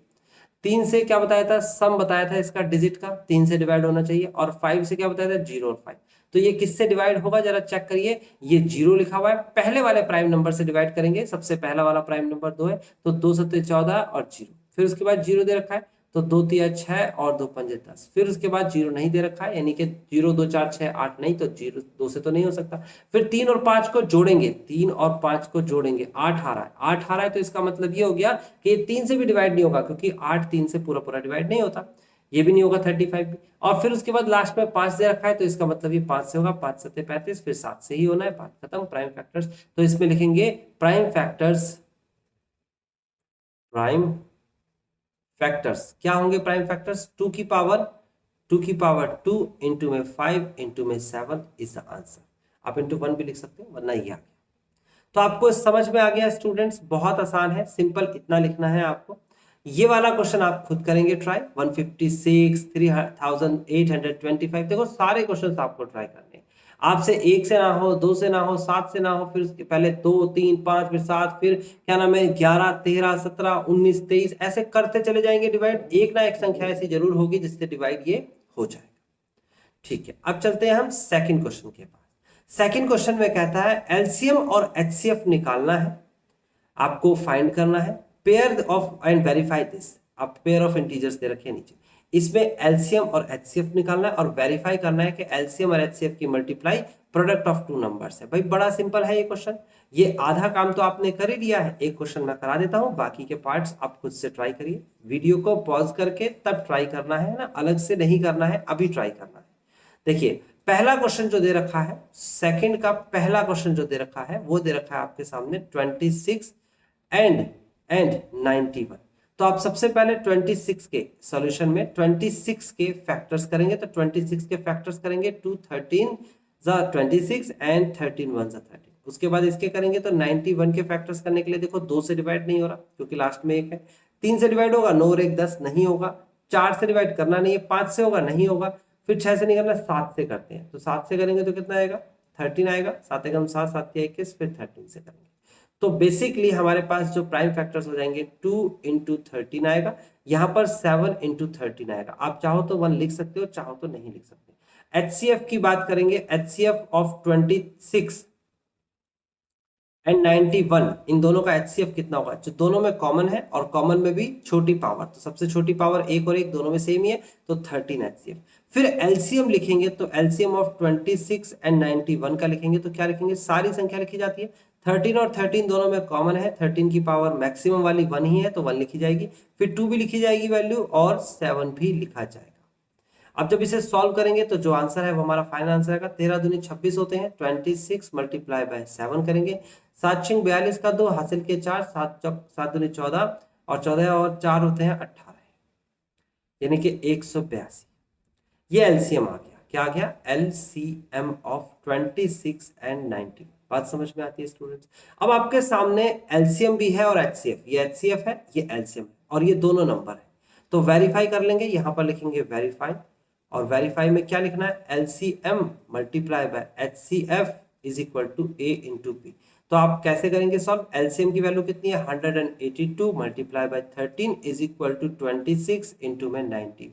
3 से क्या बताया था, सम बताया था इसका डिजिट का, 3 से डिवाइड होना चाहिए। और 5 से क्या बताया था, 0 और 5। तो ये किससे डिवाइड होगा जरा चेक करिए, ये 0 लिखा हुआ है, पहले वाले प्राइम नंबर से डिवाइड करेंगे। सबसे पहला वाला प्राइम नंबर 2 है, तो 2 7 14 और 0। फिर उसके बाद 0 दे रखा है, तो 2 3 6 और 2 5 10। फिर उसके बाद 0 नहीं दे रखा है, यानी कि 0 2 4 6 8 नहीं, तो 0 2 से तो नहीं हो सकता। फिर 3 और 5 को जोड़ेंगे, 3 और 5 को जोड़ेंगे, 8 आ रहा है, 8 आ रहा है, तो इसका मतलब ये हो गया कि ये 3 से भी डिवाइड नहीं होगा, क्योंकि 8 3 से पूरा पूरा डिवाइड नहीं होता। ये भी नहीं होगा 35 भी। और फिर उसके बाद लास्ट में 5 दे रखा है, तो इसका मतलब ये 5 से होगा, 5 7 35, फिर 7 से ही होना है, बात खत्म। प्राइम फैक्टर्स, तो इसमें लिखेंगे प्राइम फैक्टर्स, प्राइम फैक्टर्स क्या होंगे, प्राइम फैक्टर्स 2 की पावर 2 इंटू में 5 इंटू में 7 इज द आंसर। आप इंटू 1 भी लिख सकते हो, वरना ये आ गया। तो आपको समझ में आ गया स्टूडेंट्स, बहुत आसान है, सिंपल इतना लिखना है आपको। ये वाला क्वेश्चन आप खुद करेंगे ट्राई, 156, 3825, देखो सारे क्वेश्चन आपको ट्राई करने हैं। आपसे 1 से ना हो, 2 से ना हो, 7 से ना हो, फिर उसके पहले 2 3 5 फिर 7, फिर क्या नाम है 11 13 17 19 23, ऐसे करते चले जाएंगे डिवाइड। एक ना एक संख्या ऐसी जरूर होगी जिससे डिवाइड ये हो जाएगा, ठीक है। अब चलते हैं हम सेकंड क्वेश्चन के पास। सेकंड क्वेश्चन में कहता है एलसीएम और एचसीएफ निकालना है, आपको फाइंड करना है, pair of and verify this. आप पेयर ऑफ इंटीजर्स दे रखे नीचे, इसमें एलसीएम और एचसीएफ निकालना है और वेरीफाई करना है कि एलसीएम और एचसीएफ की मल्टीप्लाई प्रोडक्ट ऑफ 2 नंबर्स है। भाई बड़ा सिंपल है ये क्वेश्चन, ये आधा काम तो आपने कर ही लिया है। एक क्वेश्चन मैं करा देता हूं, बाकी के पार्ट्स आप खुद से ट्राई करिए। वीडियो को पॉज करके तब ट्राई करना है ना, अलग से नहीं करना है, अभी ट्राई करना है। देखिए पहला क्वेश्चन जो दे रखा है, सेकंड का पहला क्वेश्चन जो दे रखा है, वो दे रखा है आपके सामने 26 एंड 91। तो आप सबसे पहले 26 के सॉल्यूशन में 26 के फैक्टर्स करेंगे, तो 26 के फैक्टर्स करेंगे 2 13 26 एंड 13 1 13। उसके बाद इसके करेंगे तो 91 के फैक्टर्स करने के लिए देखो 2 से डिवाइड नहीं हो रहा क्योंकि लास्ट में 1 है, 3 से डिवाइड होगा, 9 और 1 10 नहीं होगा, 4 से डिवाइड करना नहीं है, 5 से होगा नहीं होगा, फिर 6 से नहीं करना, 7 से करते हैं, तो 7 से करेंगे तो कितना आएगा 13 आएगा, 7 एकम 7 7 21, फिर 13 से करेंगे। तो बेसिकली हमारे पास जो प्राइम फैक्टर्स हो जाएंगे 2 इंटू 13 आएगा, यहाँ पर 7 इंटू 13 आएगा। आप चाहो तो 1 लिख सकते हो, चाहो तो नहीं लिख सकते। HCF की बात करेंगे, HCF ऑफ 26 एंड 91, इन दोनों का HCF कितना होगा, जो दोनों में कॉमन है और कॉमन में भी छोटी पावर, तो सबसे छोटी पावर 1 और 1 दोनों में सेम ही है, तो 13 HCF। फिर LCM लिखेंगे, तो LCM ऑफ 26 एंड 91 का लिखेंगे, तो क्या लिखेंगे, सारी संख्या लिखी जाती है, 13 और 13 दोनों में कॉमन है, 13 की पावर मैक्सिमम वाली 1 ही है, तो 1 लिखी जाएगी, फिर 2 भी लिखी जाएगी वैल्यू, और 7 भी लिखा जाएगा। अब जब इसे सॉल्व करेंगे तो जो आंसर है वो हमारा फाइनल आंसर आएगा, 13 दूनी 26 होते हैं, 26 मल्टीप्लाई बाय 7 करेंगे, 7 छिंग 42 का 2 हासिल के 4, 7 दूनी 14 और 14 और 4 होते हैं 18, यानी कि 182। ये एलसीएम आ गया, क्या आ गया, एलसीएम ऑफ 26 एंड 90। बात समझ में आती है स्टूडेंट्स। अब आपके सामने एलसीएम भी है और एचसीएफ, ये एचसीएफ है ये एलसीएम है, और ये दोनों नंबर है, तो वेरीफाई कर लेंगे, यहां पर लिखेंगे वेरीफाई, और वेरीफाई में क्या लिखना है, LCM multiply by HCF is equal to A into B. तो आप कैसे करेंगे सॉल्व, एलसीएम की वैल्यू कितनी है 182 multiply by 13 is equal to 26 into में 91।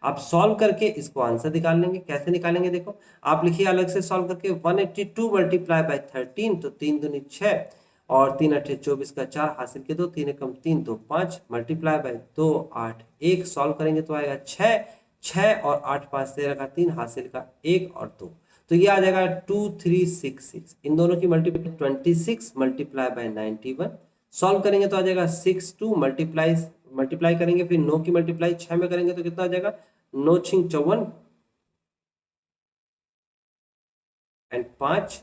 आप सॉल्व करके इसको आंसर निकाल लेंगे, कैसे निकालेंगे देखो, आप लिखिए अलग से सॉल्व करके, 182 मल्टीप्लाई बाय 13, तो 3 दूनी 6 और 3 अठे 24 का 4 हासिल के 2, 3 एकम 3 2 5 मल्टीप्लाई बाय 2 8 1, सॉल्व करेंगे तो आएगा 6 6 और 8 5 13 का 3 हासिल का 1 और 2। तो ये आ जाएगा 2366, इन दोनों की मल्टीप्लाई 26 मल्टीप्लाई बाय 91, सॉल्व करेंगे तो आ जाएगा 62 मल्टीप्लाई करेंगे, फिर 9 की मल्टीप्लाई 6 में करेंगे तो कितना आ जाएगा 9 छिंग 54 एंड 5,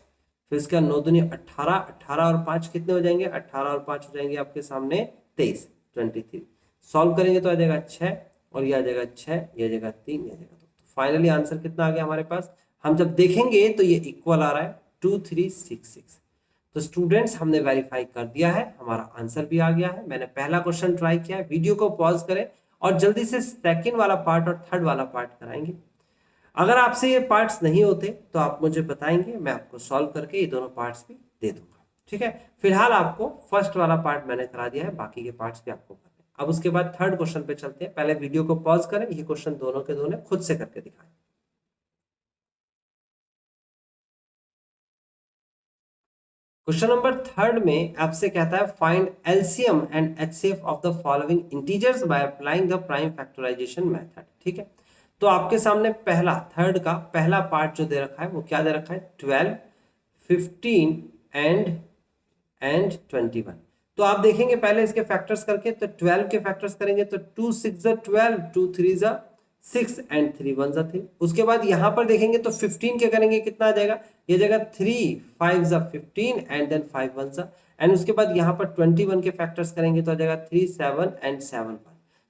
फिर इसका 9 दूनी 18, 18 और 5 कितने हो जाएंगे, 18 और 5 हो जाएंगे आपके सामने 23, 23, सॉल्व करेंगे तो आ जाएगा 6 और ये आ जाएगा 6, ये आ जाएगा 3, ये आ जाएगा 2। तो फाइनली आंसर कितना आ गया हमारे पास, हम जब देखेंगे तो ये इक्वल आ रहा है 2366। तो स्टूडेंट्स हमने वेरीफाई कर दिया है, हमारा आंसर भी आ गया है। मैंने पहला क्वेश्चन ट्राई किया है, वीडियो को पॉज करें और जल्दी से सेकंड वाला पार्ट और थर्ड वाला पार्ट कराएंगे। अगर आपसे ये पार्ट्स नहीं होते तो आप मुझे बताएंगे, मैं आपको सॉल्व करके ये दोनों पार्ट्स भी दे दूंगा, ठीक है। फिलहाल आपको फर्स्ट वाला पार्ट मैंने करा दिया है, बाकी के पार्ट्स भी आपको करने हैं। अब उसके बाद थर्ड क्वेश्चन पे चलते हैं, पहले वीडियो को पॉज करें, ये क्वेश्चन दोनों के दोनों खुद से करके दिखाएं। क्वेश्चन नंबर थर्ड में आपसे कहता है find LCM and HCF of the following integers by applying the prime factorisation method, ठीक है। तो आपके सामने पहला थर्ड का पहला पार्ट जो दे रखा है वो क्या दे रखा है 12, 15 एंड 21। तो आप देखेंगे पहले इसके फैक्टर्स करके, तो 12 के फैक्टर्स करेंगे तो 2 6 12, 2 3 6 एंड 3 1 3। उसके बाद यहां पर देखेंगे तो 15 के करेंगे कितना आ जाएगा, ये जाएगा 3 5 15 एंड देन 5 1 एंड उसके बाद यहाँ पर 21 के फैक्टर्स करेंगे तो आ जाएगा 3 7 एंड 7 1।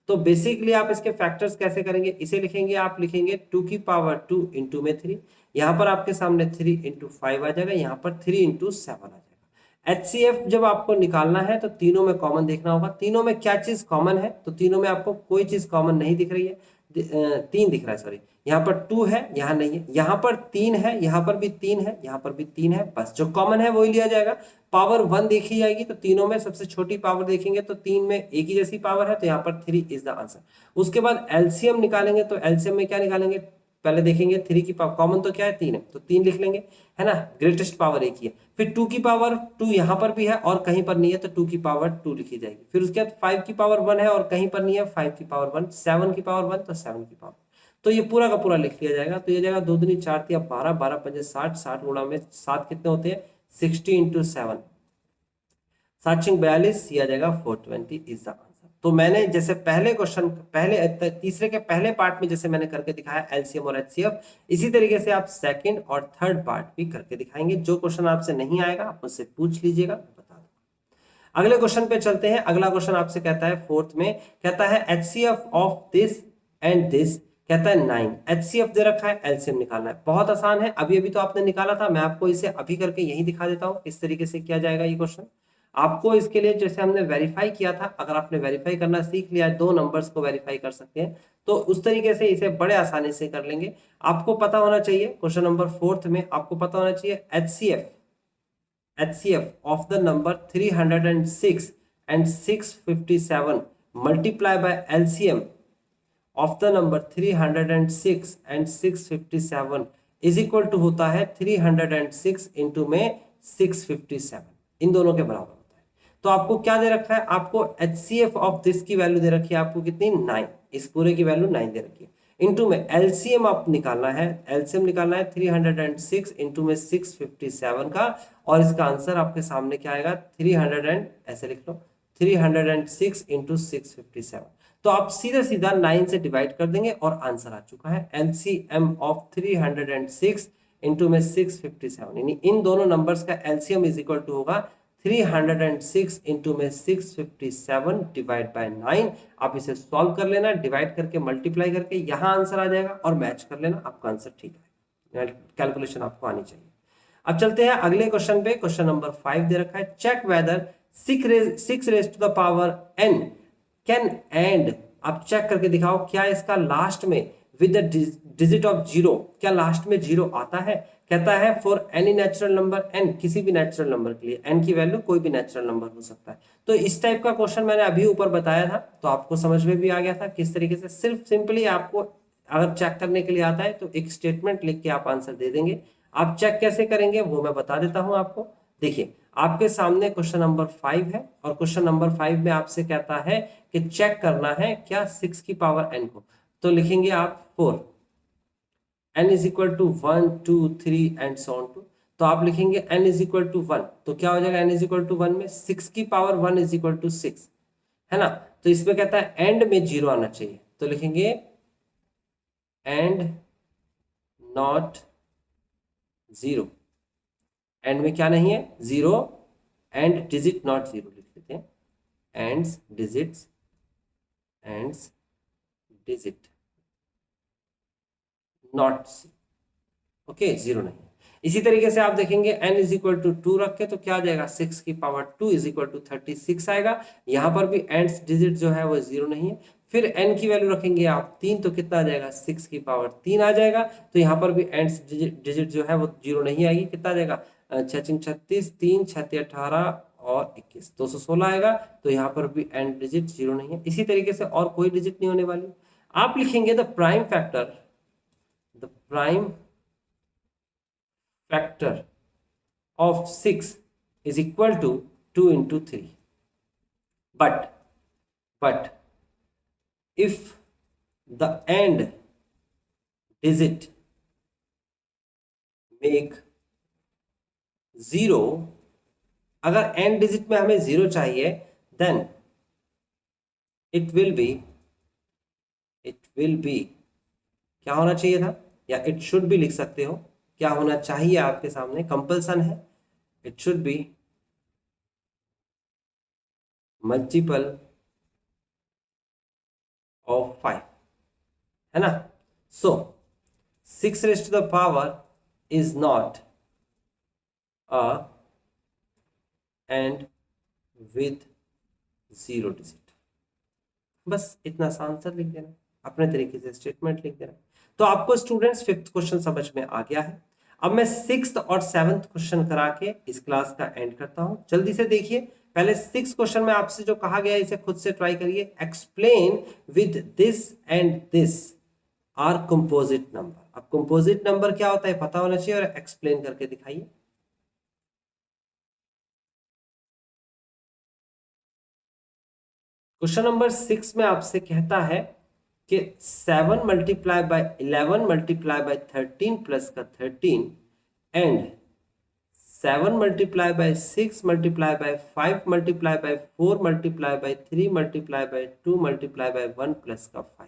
तो बेसिकली आप इसके फैक्टर्स कैसे करेंगे, इसे लिखेंगे, आप लिखेंगे 2 की पावर 2 इंटू में 3, यहाँ पर आपके सामने 3 इंटू 5 आ जाएगा, यहाँ पर 3 इंटू 7 आ जाएगा। एचसीएफ जब आपको निकालना है तो तीनों में कॉमन देखना होगा, तीनों में क्या चीज कॉमन है, तो तीनों में आपको कोई चीज कॉमन नहीं दिख रही है, 3 दिख रहा है, सॉरी, यहाँ पर 2 है, यहाँ नहीं है, यहाँ पर 3 है, यहाँ पर भी 3 है, यहाँ पर भी 3 है, बस जो कॉमन है वही लिया जाएगा। पावर 1 देखी जाएगी तो तीनों में सबसे छोटी पावर देखेंगे तो 3 में एक ही जैसी पावर है, तो यहाँ पर 3 इज द आंसर। उसके बाद एलसीएम निकालेंगे तो एलसीएम में क्या निकालेंगे, पहले देखेंगे 3 की पावर, कॉमन तो क्या है 3 है, तो 3 लिख लेंगे, है ना, ग्रेटेस्ट पावर एक ही है। फिर 2 की पावर 2 यहाँ पर भी है और कहीं पर नहीं है तो 2 की पावर 2 लिखी जाएगी। फिर उसके बाद 5 की पावर 1 है और कहीं पर नहीं है, 5 की पावर 1, 7 की पावर 1 तो 7 की पावर, तो ये पूरा का पूरा लिख लिया जाएगा। तो ये जाएगा 2 दूनी 4 3 12, 12 5 60, 60 गुणा में 7 कितने होते हैं 60 इंटू 7, 7 6 42, ये आ जाएगा 420 इज द आंसर। तो मैंने जैसे पहले क्वेश्चन पहले तीसरे के पहले पार्ट में जैसे मैंने करके दिखाया एलसीएम और एचसीएफ, इसी तरीके से आप सेकंड और थर्ड पार्ट भी करके दिखाएंगे। जो क्वेश्चन आपसे नहीं आएगा आप मुझसे पूछ लीजिएगा, बता दूंगा। अगले क्वेश्चन पे चलते हैं। अगला क्वेश्चन आपसे कहता है फोर्थ में, कहता है HCF of this and this, कहता है 9, एचसीएफ दे रखा है, एलसीएम निकालना है। बहुत आसान है, अभी अभी तो आपने निकाला था, मैं आपको इसे अभी करके यही दिखा देता हूँ किस तरीके से किया जाएगा ये क्वेश्चन। आपको इसके लिए जैसे हमने वेरीफाई किया था, अगर आपने वेरीफाई करना सीख लिया, 2 नंबर्स को वेरीफाई कर सकते हैं, तो उस तरीके से इसे बड़े आसानी से कर लेंगे। आपको पता होना चाहिए क्वेश्चन नंबर 4 में आपको पता होना चाहिए HCF of the number 306 and 657 multiply by LCM of the number 306 and 657 is equal to होता है 306 इंटू में 657, इन दोनों के बराबर होता है। तो आपको क्या दे रखा है, आपको HCF ऑफ दिस की वैल्यू दे रखी है आपको कितनी 9, इस पूरे की वैल्यू 9 दे रखी है, इंटू में LCM आप निकालना है, LCM निकालना है 306 इंटू में 657 का, और इसका आंसर आपके सामने क्या आएगा 300 ऐसे लिख लो 306 इंटू 657। तो आप सीधा सीधा 9 से डिवाइड कर देंगे और आंसर आ चुका है LCM ऑफ 306 इंटू में 657, यानी इन दोनों नंबर्स का LCM इज इक्वल टू होगा 306 इंटू में 657 डिवाइड बाय 9। आप इसे सॉल्व कर लेना, डिवाइड करके मल्टीप्लाई करके यहाँ आंसर आ जाएगा और मैच कर लेना, आपका आंसर ठीक है, कैलकुलेशन आपको आनी चाहिए। अब चलते हैं अगले क्वेश्चन पे। क्वेश्चन नंबर 5 दे रखा है, check whether 6 raise to the power n can end, आप चेक करके दिखाओ क्या इसका लास्ट में विद द डिजिट ऑफ 0, क्या लास्ट में 0 आता है। कहता है for any natural number n, किसी भी नेचुरल नंबर के लिए n की वैल्यू कोई भी नेचुरल नंबर हो सकता है। तो इस टाइप का क्वेश्चन मैंने अभी ऊपर बताया था, तो आपको समझ में भी आ गया था किस तरीके से। सिर्फ सिंपली आपको अगर चेक करने के लिए आता है तो एक स्टेटमेंट लिख के आप आंसर दे देंगे। आप चेक कैसे करेंगे वो मैं बता देता हूं आपको। देखिए आपके सामने क्वेश्चन नंबर 5 है और क्वेश्चन नंबर 5 में आपसे कहता है कि चेक करना है क्या 6 की पावर n को, तो लिखेंगे आप 4 n is equal to 1 2 3 and so on to, तो आप लिखेंगे n इज इक्वल टू 1, तो क्या हो जाएगा n इज इक्वल टू 1 में 6 की पावर 1 इज इक्वल टू 6, है ना। तो इसमें कहता है एंड में 0 आना चाहिए, तो लिखेंगे एंड नॉट 0, एंड में क्या नहीं है 0, एंड डिजिट नॉट 0 लिख लेते हैं, ends digits ends digit not, okay 0 नहीं है। इसी तरीके से आप देखेंगे n इज इक्वल टू 2 रख के तो क्या आ जाएगा 6 की पावर 2 इज इक्वल टू 36 आएगा। यहाँ पर भी एंड्स डिजिट जो है वो 0 नहीं है। फिर n की वैल्यू रखेंगे आप 3 तो कितना आ जाएगा 6 की पावर 3 आ जाएगा। तो यहाँ पर भी एंड्स डिजिट जो है वो 0 नहीं आएगी, कितना आ जाएगा 6 36 3 6 18 और 21 216 आएगा। तो यहाँ पर भी एंड डिजिट 0 नहीं है। इसी तरीके से और कोई डिजिट नहीं होने वाली। आप लिखेंगे the prime factor of 6 is equal to 2 into 3, but if the end digit make 0, अगर end digit में हमें 0 चाहिए then it will be क्या होना चाहिए था, या it should be लिख सकते हो, क्या होना चाहिए आपके सामने कंपल्सन है, it should be multiple of 5, है ना। So 6 raise to the power is not a end with 0 digit. बस इतना सा आंसर लिख देना, अपने तरीके से स्टेटमेंट लिख देना। तो आपको स्टूडेंट्स 5th क्वेश्चन समझ में आ गया है। अब मैं 6th और 7th क्वेश्चन करा के इस क्लास का एंड करता हूं। जल्दी से देखिए, पहले 6th क्वेश्चन में आपसे जो कहा गया है इसे खुद से ट्राई करिए। Explain with this and this are composite number. अब कंपोजिट नंबर क्या होता है पता होना चाहिए और एक्सप्लेन करके दिखाइए। क्वेश्चन नंबर 6 में आपसे कहता है कि 7 multiply by 11 multiply by 13 plus का 13 and 7 multiply by 6 multiply by 5 multiply by 4 multiply by 3 multiply by 2 multiply by 1 plus का 5।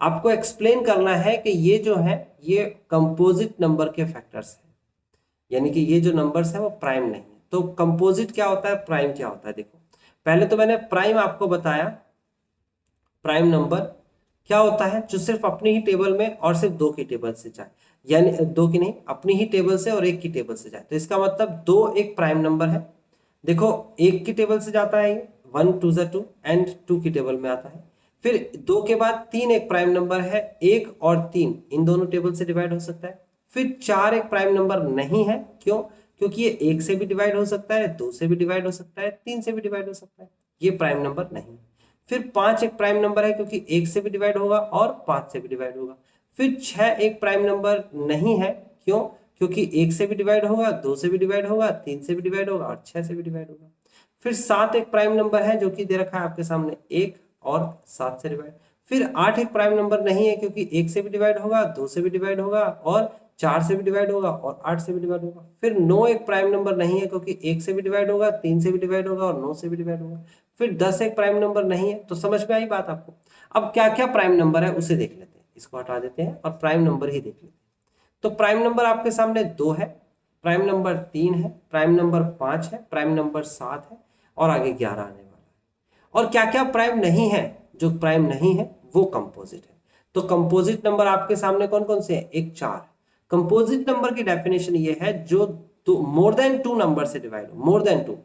आपको एक्सप्लेन करना है कि ये जो है ये कंपोजिट नंबर के फैक्टर्स हैं, यानी कि ये जो नंबर्स है वो प्राइम नहीं है। तो कंपोजिट क्या होता है, प्राइम क्या होता है। देखो पहले तो मैंने प्राइम आपको बताया, प्राइम नंबर क्या होता है जो सिर्फ अपनी ही टेबल में और सिर्फ 2 की टेबल से जाए, यानी 2 की नहीं अपनी ही टेबल से और 1 की टेबल से जाए। तो इसका मतलब 2 एक प्राइम नंबर है। देखो 1 की टेबल से जाता है ये 1 2 ज़ा 2 एंड 2 की टेबल में आता है। फिर 2 के बाद 3 एक प्राइम नंबर है, 1 और 3 इन दोनों टेबल से डिवाइड हो सकता है। फिर 4 एक प्राइम नंबर नहीं है, क्यों, क्योंकि ये 1 से भी डिवाइड हो सकता है, 2 से भी डिवाइड हो सकता है, 3 से भी डिवाइड हो सकता है, ये प्राइम नंबर नहीं। फिर 5 एक प्राइम नंबर है क्योंकि 1 से भी डिवाइड होगा और 5 से भी डिवाइड होगा। फिर 6 एक प्राइम नंबर नहीं है, क्यों, क्योंकि 1 से भी डिवाइड होगा, 2 से भी डिवाइड होगा, 3 से भी डिवाइड होगा और 6 से भी डिवाइड होगा। फिर 7 एक प्राइम नंबर है जो कि दे रखा है आपके सामने 1 और 7 से डिवाइड। फिर 8 एक प्राइम नंबर नहीं है क्योंकि 1 से भी डिवाइड होगा, 2 से भी डिवाइड होगा और 4 से भी डिवाइड होगा और 8 से भी डिवाइड होगा। फिर 9 एक प्राइम नंबर नहीं है क्योंकि 1 से भी डिवाइड होगा, 3 से भी डिवाइड होगा और 9 से भी डिवाइड होगा। फिर 10 एक प्राइम नंबर नहीं है। तो समझ में आई बात आपको। अब क्या क्या प्राइम नंबर है उसे देख लेते हैं, इसको हटा देते हैं और प्राइम नंबर ही देख लेते हैं। तो प्राइम नंबर आपके सामने 2 है, प्राइम नंबर 3 है, प्राइम नंबर 5 है, प्राइम नंबर 7 है और आगे 11 आने वाला है। और क्या क्या प्राइम नहीं है, जो प्राइम नहीं है वो कंपोजिट है। तो कंपोजिट नंबर आपके सामने कौन कौन से है, एक 4। कंपोजिट नंबर की डेफिनेशन ये है जो मोर देन 2 नंबर से डिवाइड हो, मोर देन 2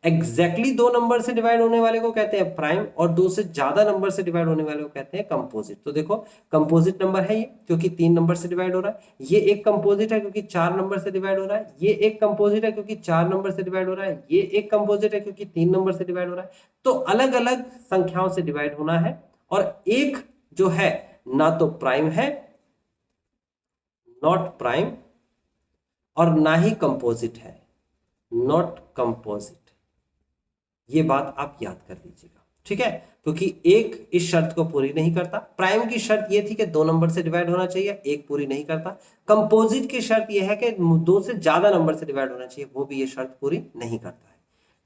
एग्जैक्टली 2 नंबर से डिवाइड होने वाले को कहते हैं प्राइम और 2 से ज्यादा नंबर से डिवाइड होने वाले को कहते हैं कंपोजिट। तो देखो कंपोजिट नंबर है ये क्योंकि 3 नंबर से डिवाइड हो रहा है, ये एक कंपोजिट है क्योंकि 4 नंबर से डिवाइड हो रहा है, ये एक कंपोजिट है क्योंकि 4 नंबर से डिवाइड हो रहा है, ये एक कंपोजिट है क्योंकि 3 नंबर से डिवाइड हो रहा है। तो अलग अलग संख्याओं से डिवाइड होना है और एक जो है ना तो प्राइम है, नॉट प्राइम, और ना ही कंपोजिट है, नॉट कंपोजिट। ये बात आप याद कर लीजिएगा, ठीक है, क्योंकि एक इस शर्त को पूरी नहीं करता। प्राइम की शर्त ये थी कि 2 नंबर से डिवाइड होना चाहिए, एक पूरी नहीं करता। कंपोजिट की शर्त ये है कि 2 से ज्यादा नंबर से डिवाइड होना चाहिए, वो भी ये शर्त पूरी नहीं करता है।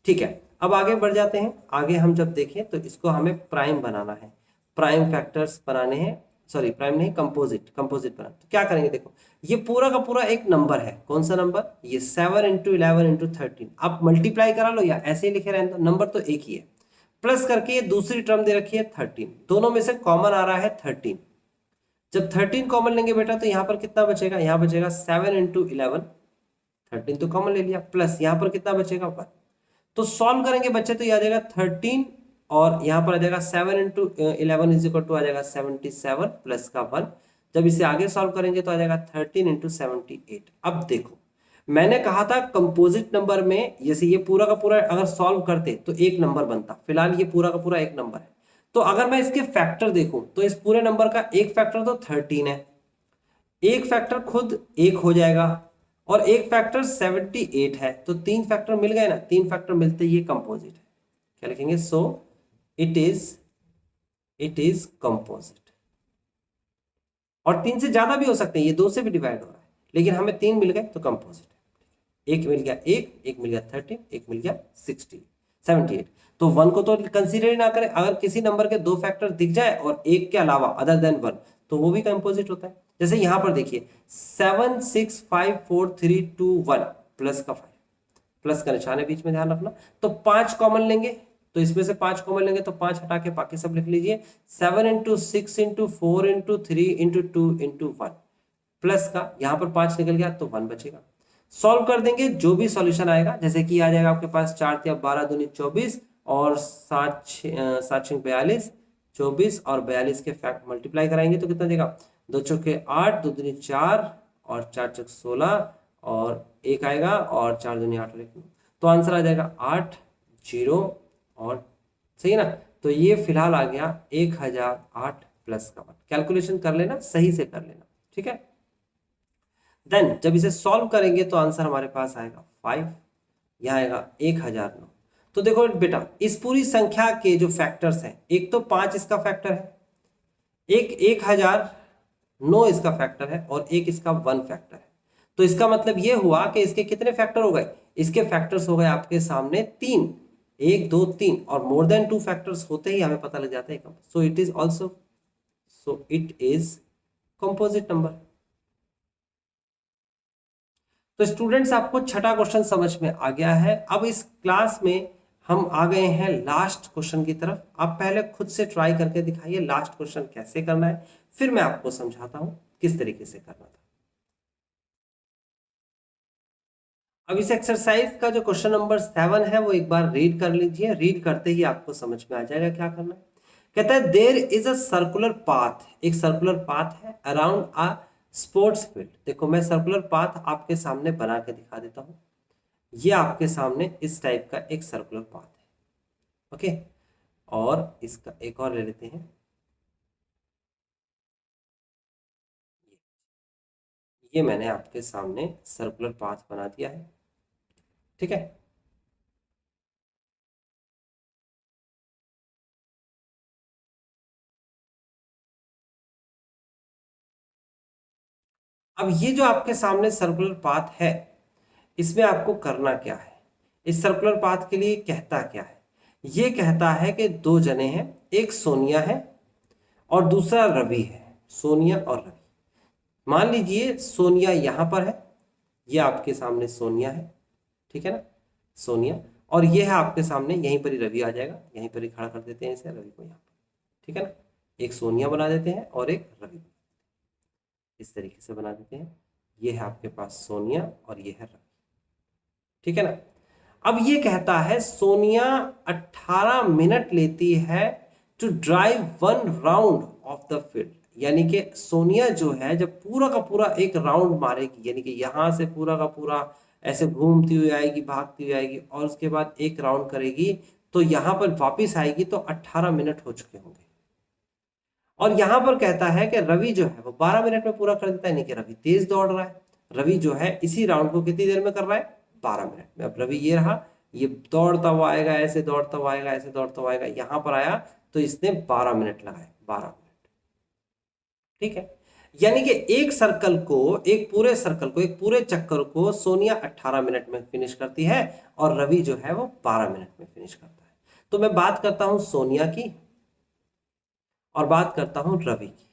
ठीक है, अब आगे बढ़ जाते हैं। आगे हम जब देखें तो इसको हमें प्राइम बनाना है, प्राइम फैक्टर्स बनाने हैं, सॉरी प्राइम नहीं, कंपोजिट बनाना। तो क्या करेंगे, देखो ये पूरा का पूरा एक नंबर है। कौन सा नंबर, ये 7 इंटू 11 इंटू 13। आप मल्टीप्लाई करा लो या ऐसे ही लिखे रहने दो, नंबर तो एक ही है। प्लस करके ये दूसरी टर्म दे रखी है 13, दोनों में से कॉमन आ रहा है 13। जब 13 कॉमन लेंगे बेटा तो यहाँ पर कितना बचेगा, यहाँ बचेगा 7 इंटू 11, 13 तो कॉमन ले लिया, प्लस यहाँ पर कितना बचेगा 1। तो सॉल्व करेंगे बच्चे तो ये आ जाएगा 13 और यहाँ पर आ जाएगा 7 इंटू 11 इज इक्वल टू आ जाएगा 77 प्लस का 1। जब इसे आगे सॉल्व करेंगे तो आ जाएगा 13 इंटू 78। अब देखो मैंने कहा था कंपोजिट नंबर में जैसे ये पूरा का पूरा अगर सॉल्व करते तो एक नंबर बनता, फिलहाल ये पूरा का पूरा एक नंबर है। तो अगर मैं इसके फैक्टर देखूं तो इस पूरे नंबर का एक फैक्टर तो 13 है, एक फैक्टर खुद एक हो जाएगा और एक फैक्टर 78 है। तो 3 फैक्टर मिल गए ना, 3 फैक्टर मिलते ही ये कंपोजिट है। क्या लिखेंगे, सो इट इज कंपोजिट। और 3 से ज्यादा भी हो सकते हैं, ये 2 से भी डिवाइड हो रहा है, लेकिन हमें 3 मिल गए तो कंपोजिट है। एक मिल गया एक मिल गया 13, एक मिल गया 78। तो 1 को तो कंसीडर ही ना करें। अगर किसी नंबर के 2 फैक्टर दिख जाए और एक के अलावा अदर देन 1 तो वो भी कंपोजिट होता है। जैसे यहां पर देखिए 7 6 5 4 3 2 1 प्लस का 5, प्लस का निशान है बीच में, ध्यान रखना। तो 5 कॉमन लेंगे तो इसमें से 5 कॉमन लेंगे तो 5 हटा के बाकी सब लिख लीजिए। 7 into 6 into 4 into 3 into 2 into 1 plus का यहाँ पर 5 निकल गया तो 1 बचेगा। सॉल्व कर देंगे जो भी सॉल्यूशन आएगा, जैसे कि आ जाएगा आपके पास 4 या 12 दूनी 24 और 7 42, 24 और 42 के फैक्ट मल्टीप्लाई कराएंगे तो कितना देगा, 2 चौके 8, 2 दूनी 4 और 4 चौक 16 और 1 आएगा और 4 दूनी 8 लिखना। तो आंसर आ जाएगा 8 0 और सही है ना। तो ये फिलहाल आ गया 1008 प्लस का 1। कैलकुलेशन कर लेना, सही से कर लेना, ठीक है। देन जब इसे सॉल्व करेंगे तो आंसर हमारे पास आएगा 5, यहाँ आएगा 1009। तो देखो बेटा इस पूरी संख्या के जो फैक्टर्स हैं, एक तो 5 इसका फैक्टर है, एक 1009 इसका फैक्टर है और एक इसका 1 फैक्टर है। तो इसका मतलब ये हुआ कि इसके कितने फैक्टर हो गए, इसके फैक्टर्स हो गए आपके सामने 3, 1 2 3 और मोर देन 2 फैक्टर्स होते ही हमें पता लग जाता है। So it is composite number. तो स्टूडेंट्स आपको छठा क्वेश्चन समझ में आ गया है। अब इस क्लास में हम आ गए हैं लास्ट क्वेश्चन की तरफ। आप पहले खुद से ट्राई करके दिखाइए लास्ट क्वेश्चन कैसे करना है, फिर मैं आपको समझाता हूं किस तरीके से करना था। अब इस एक्सरसाइज का जो क्वेश्चन नंबर 7 है वो एक बार रीड कर लीजिए, रीड करते ही आपको समझ में आ जाएगा क्या करना है। कहता है there is a circular path, एक सर्कुलर पाथ है अराउंड अ स्पोर्ट्स फील्ड। देखो मैं सर्कुलर पाथ आपके सामने बना के दिखा देता हूं। ये आपके सामने इस टाइप का एक सर्कुलर पाथ है, ओके। और इसका एक और ले लेते हैं, ये मैंने आपके सामने सर्कुलर पाथ बना दिया है, ठीक है। अब ये जो आपके सामने सर्कुलर पाथ है इसमें आपको करना क्या है, इस सर्कुलर पाथ के लिए कहता क्या है, ये कहता है कि 2 जने हैं, एक सोनिया है और दूसरा रवि है। सोनिया और रवि, मान लीजिए सोनिया यहां पर है, ये आपके सामने सोनिया है, ठीक है ना, सोनिया। और ये है आपके सामने, यहीं पर ही रवि आ जाएगा, यहीं पर ही खड़ा कर देते हैं इसे, रवि को यहाँ पर, ठीक है ना। एक सोनिया बना देते हैं और एक रवि, इस तरीके से बना देते हैं। ये है आपके पास सोनिया और ये है रवि, ठीक है ना। अब ये कहता है सोनिया 18 मिनट लेती है to drive 1 round of the field. यानी कि सोनिया जो है जब पूरा का पूरा एक राउंड मारेगी, यानी कि यहां से पूरा का पूरा ऐसे घूमती हुई आएगी, भागती हुई आएगी और उसके बाद एक राउंड करेगी, तो यहां पर वापस आएगी तो 18 मिनट हो चुके होंगे। और यहां पर कहता है कि रवि जो है वो 12 मिनट में पूरा कर देता है, यानी कि रवि तेज दौड़ रहा है। रवि जो है इसी राउंड को कितनी देर में कर रहा है, 12 मिनट में। अब रवि ये रहा, ये दौड़ता हुआ आएगा, ऐसे दौड़ता हुआ आएगा, ऐसे दौड़ता हुआ आएगा, यहां पर आया तो इसने 12 मिनट लगाए, 12 मिनट। ठीक है, यानी कि एक सर्कल को, एक पूरे सर्कल को, एक पूरे चक्कर को सोनिया 18 मिनट में फिनिश करती है और रवि जो है वो 12 मिनट में फिनिश करता है। तो मैं बात करता हूं सोनिया की और बात करता हूं रवि की।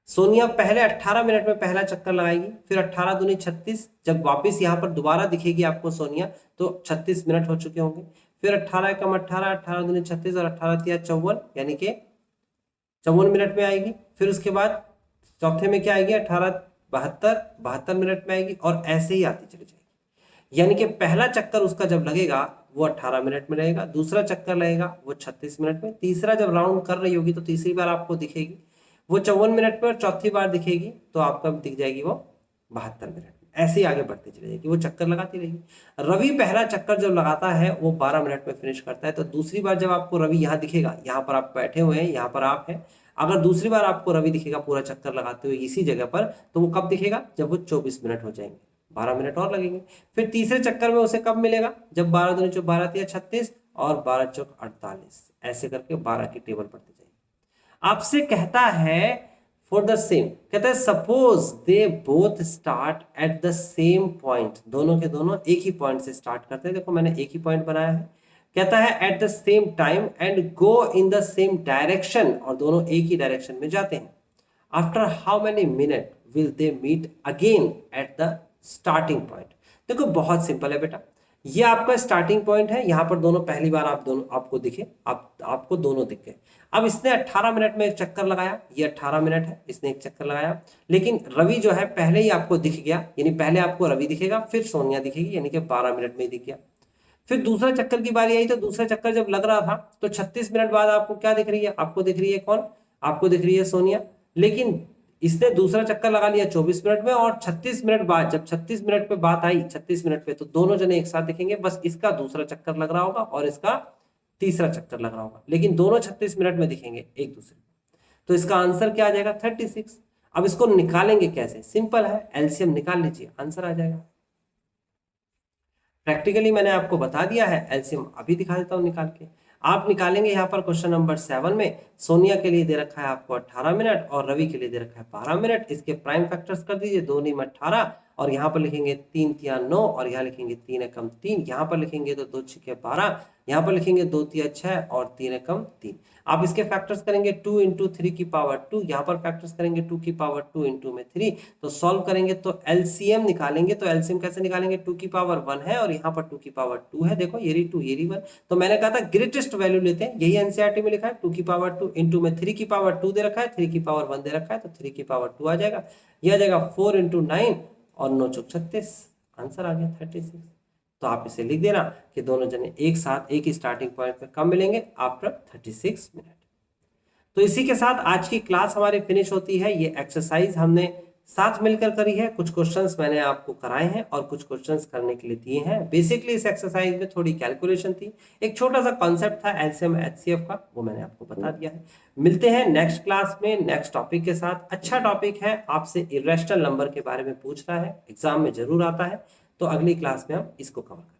सोनिया पहले 18 मिनट में पहला चक्कर लगाएगी, फिर 18 दूनी 36, जब वापस यहां पर दोबारा दिखेगी आपको सोनिया तो 36 मिनट हो चुके होंगे। फिर 18 कम 18, 18 दूनी 36 और 18 तिया 54, यानी कि 54 मिनट में आएगी। फिर उसके बाद चौथे में क्या आएगी, 18 72, 72 मिनट में आएगी और ऐसे ही आती चली जाएगी। यानी कि पहला चक्कर उसका जब लगेगा वो 18 मिनट में लगेगा, दूसरा चक्कर लगेगा वो 36 मिनट में, तीसरा जब राउंड कर रही होगी तो तीसरी बार आपको दिखेगी वो 54 मिनट में और चौथी बार दिखेगी तो आपका दिख जाएगी वो 72 मिनट में। ऐसे ही आगे बढ़ती चली जाएगी, वो चक्कर लगाती रहेगी। रवि पहला चक्कर जब लगाता है वो 12 मिनट में फिनिश करता है, तो दूसरी बार जब आपको रवि यहाँ दिखेगा, यहाँ पर आप बैठे हुए हैं, यहाँ पर आप हैं, अगर दूसरी बार आपको रवि दिखेगा पूरा चक्कर लगाते हुए इसी जगह पर, तो वो कब दिखेगा, जब वो 24 मिनट हो जाएंगे, 12 मिनट और लगेंगे। फिर तीसरे चक्कर में उसे कब मिलेगा, जब 12 दूनी 12 तिया 36 और 12 चौक 48, ऐसे करके 12 की टेबल पड़ती जाएगी। आपसे कहता है फॉर द सेम, कहता है suppose they both start at the same point, दोनों के दोनों एक ही पॉइंट से स्टार्ट करते हैं। देखो मैंने एक ही पॉइंट बनाया है। कहता है at the same time and go in the same direction, और दोनों एक ही डायरेक्शन में जाते हैं। After how many minute will they meet again at the starting point. देखो बहुत सिंपल है बेटा, ये आपका स्टार्टिंग पॉइंट है, यहां पर दोनों पहली बार आप दोनों आपको दिखे, आपको दोनों दिख गए। अब इसने 18 मिनट में एक चक्कर लगाया, ये 18 मिनट है, इसने एक चक्कर लगाया, लेकिन रवि जो है पहले ही आपको दिख गया, यानी पहले आपको रवि दिखेगा फिर सोनिया दिखेगी, यानी कि 12 मिनट में ही दिख गया। फिर दूसरा चक्कर की बारी आई, तो दूसरा चक्कर जब लग रहा था तो 36 मिनट बाद आपको क्या दिख रही है, आपको दिख रही है कौन, आपको दिख रही है सोनिया। लेकिन इसने दूसरा चक्कर लगा लिया 24 मिनट में, और 36 मिनट बाद जब 36 मिनट पे बात आई, 36 मिनट पे, तो दोनों जने एक साथ दिखेंगे, बस इसका दूसरा चक्कर लग रहा होगा और इसका तीसरा चक्कर लग रहा होगा, लेकिन दोनों 36 मिनट में दिखेंगे एक दूसरे। तो इसका आंसर क्या आ जाएगा, 36। अब इसको निकालेंगे कैसे, सिंपल है, एलसीएम निकाल लीजिए, आंसर आ जाएगा। प्रैक्टिकली मैंने आपको बता दिया है, एलसीएम अभी दिखा देता हूं निकाल के। आप निकालेंगे यहाँ पर क्वेश्चन नंबर 7 में, सोनिया के लिए दे रखा है आपको 18 मिनट और रवि के लिए दे रखा है 12 मिनट। इसके प्राइम फैक्टर्स कर दीजिए, 2 नीम 18, और यहाँ पर लिखेंगे 3 तिया 9, और यहाँ लिखेंगे 3 एकम 3, यहाँ पर लिखेंगे तो 2 छिके 12, यहाँ पर लिखेंगे 2 तिया 6 और 3 एकम 3। आप इसके फैक्टर्स करेंगे 2 इंटू 3 की पावर 2, यहाँ पर फैक्टर्स करेंगे 2 की पावर 2 इंटू में 3, तो सॉल्व करेंगे तो एलसीएम निकालेंगे। तो एलसीएम कैसे निकालेंगे, 2 की पावर 1 है और यहाँ पर 2 की पावर 2 है, देखो ये 2 ये 1, तो मैंने कहा था ग्रेटेस्ट वैल्यू लेते हैं, यही एनसीईआरटी में लिखा है, 2 की पावर 2 इंटू में 3 की पावर 2 दे रखा है, 3 की पावर 1 दे रखा है, तो 3 की पावर 2 आ जाएगा। यह आ जाएगा 4 इंटू 9 और 9 चौक 36, आंसर आ गया 36। तो आप इसे लिख देना कि दोनों जने एक साथ एक ही स्टार्टिंग पॉइंट पे कब मिलेंगे, आफ्टर 36 मिनट। तो इसी के साथ आज की क्लास हमारी फिनिश होती है। ये एक्सरसाइज हमने साथ मिलकर करी है, कुछ क्वेश्चंस मैंने आपको कराए हैं और कुछ क्वेश्चंस करने के लिए दिए हैं। बेसिकली इस एक्सरसाइज में थोड़ी कैलकुलेशन थी, एक छोटा सा कॉन्सेप्ट था एलसीएम एचसीएफ का, वो मैंने आपको बता दिया है। मिलते हैं नेक्स्ट क्लास में नेक्स्ट टॉपिक के साथ। अच्छा टॉपिक है, आपसे इरेशनल नंबर के बारे में पूछ रहा है, एग्जाम में जरूर आता है, तो अगली क्लास में हम इसको कवर करेंगे।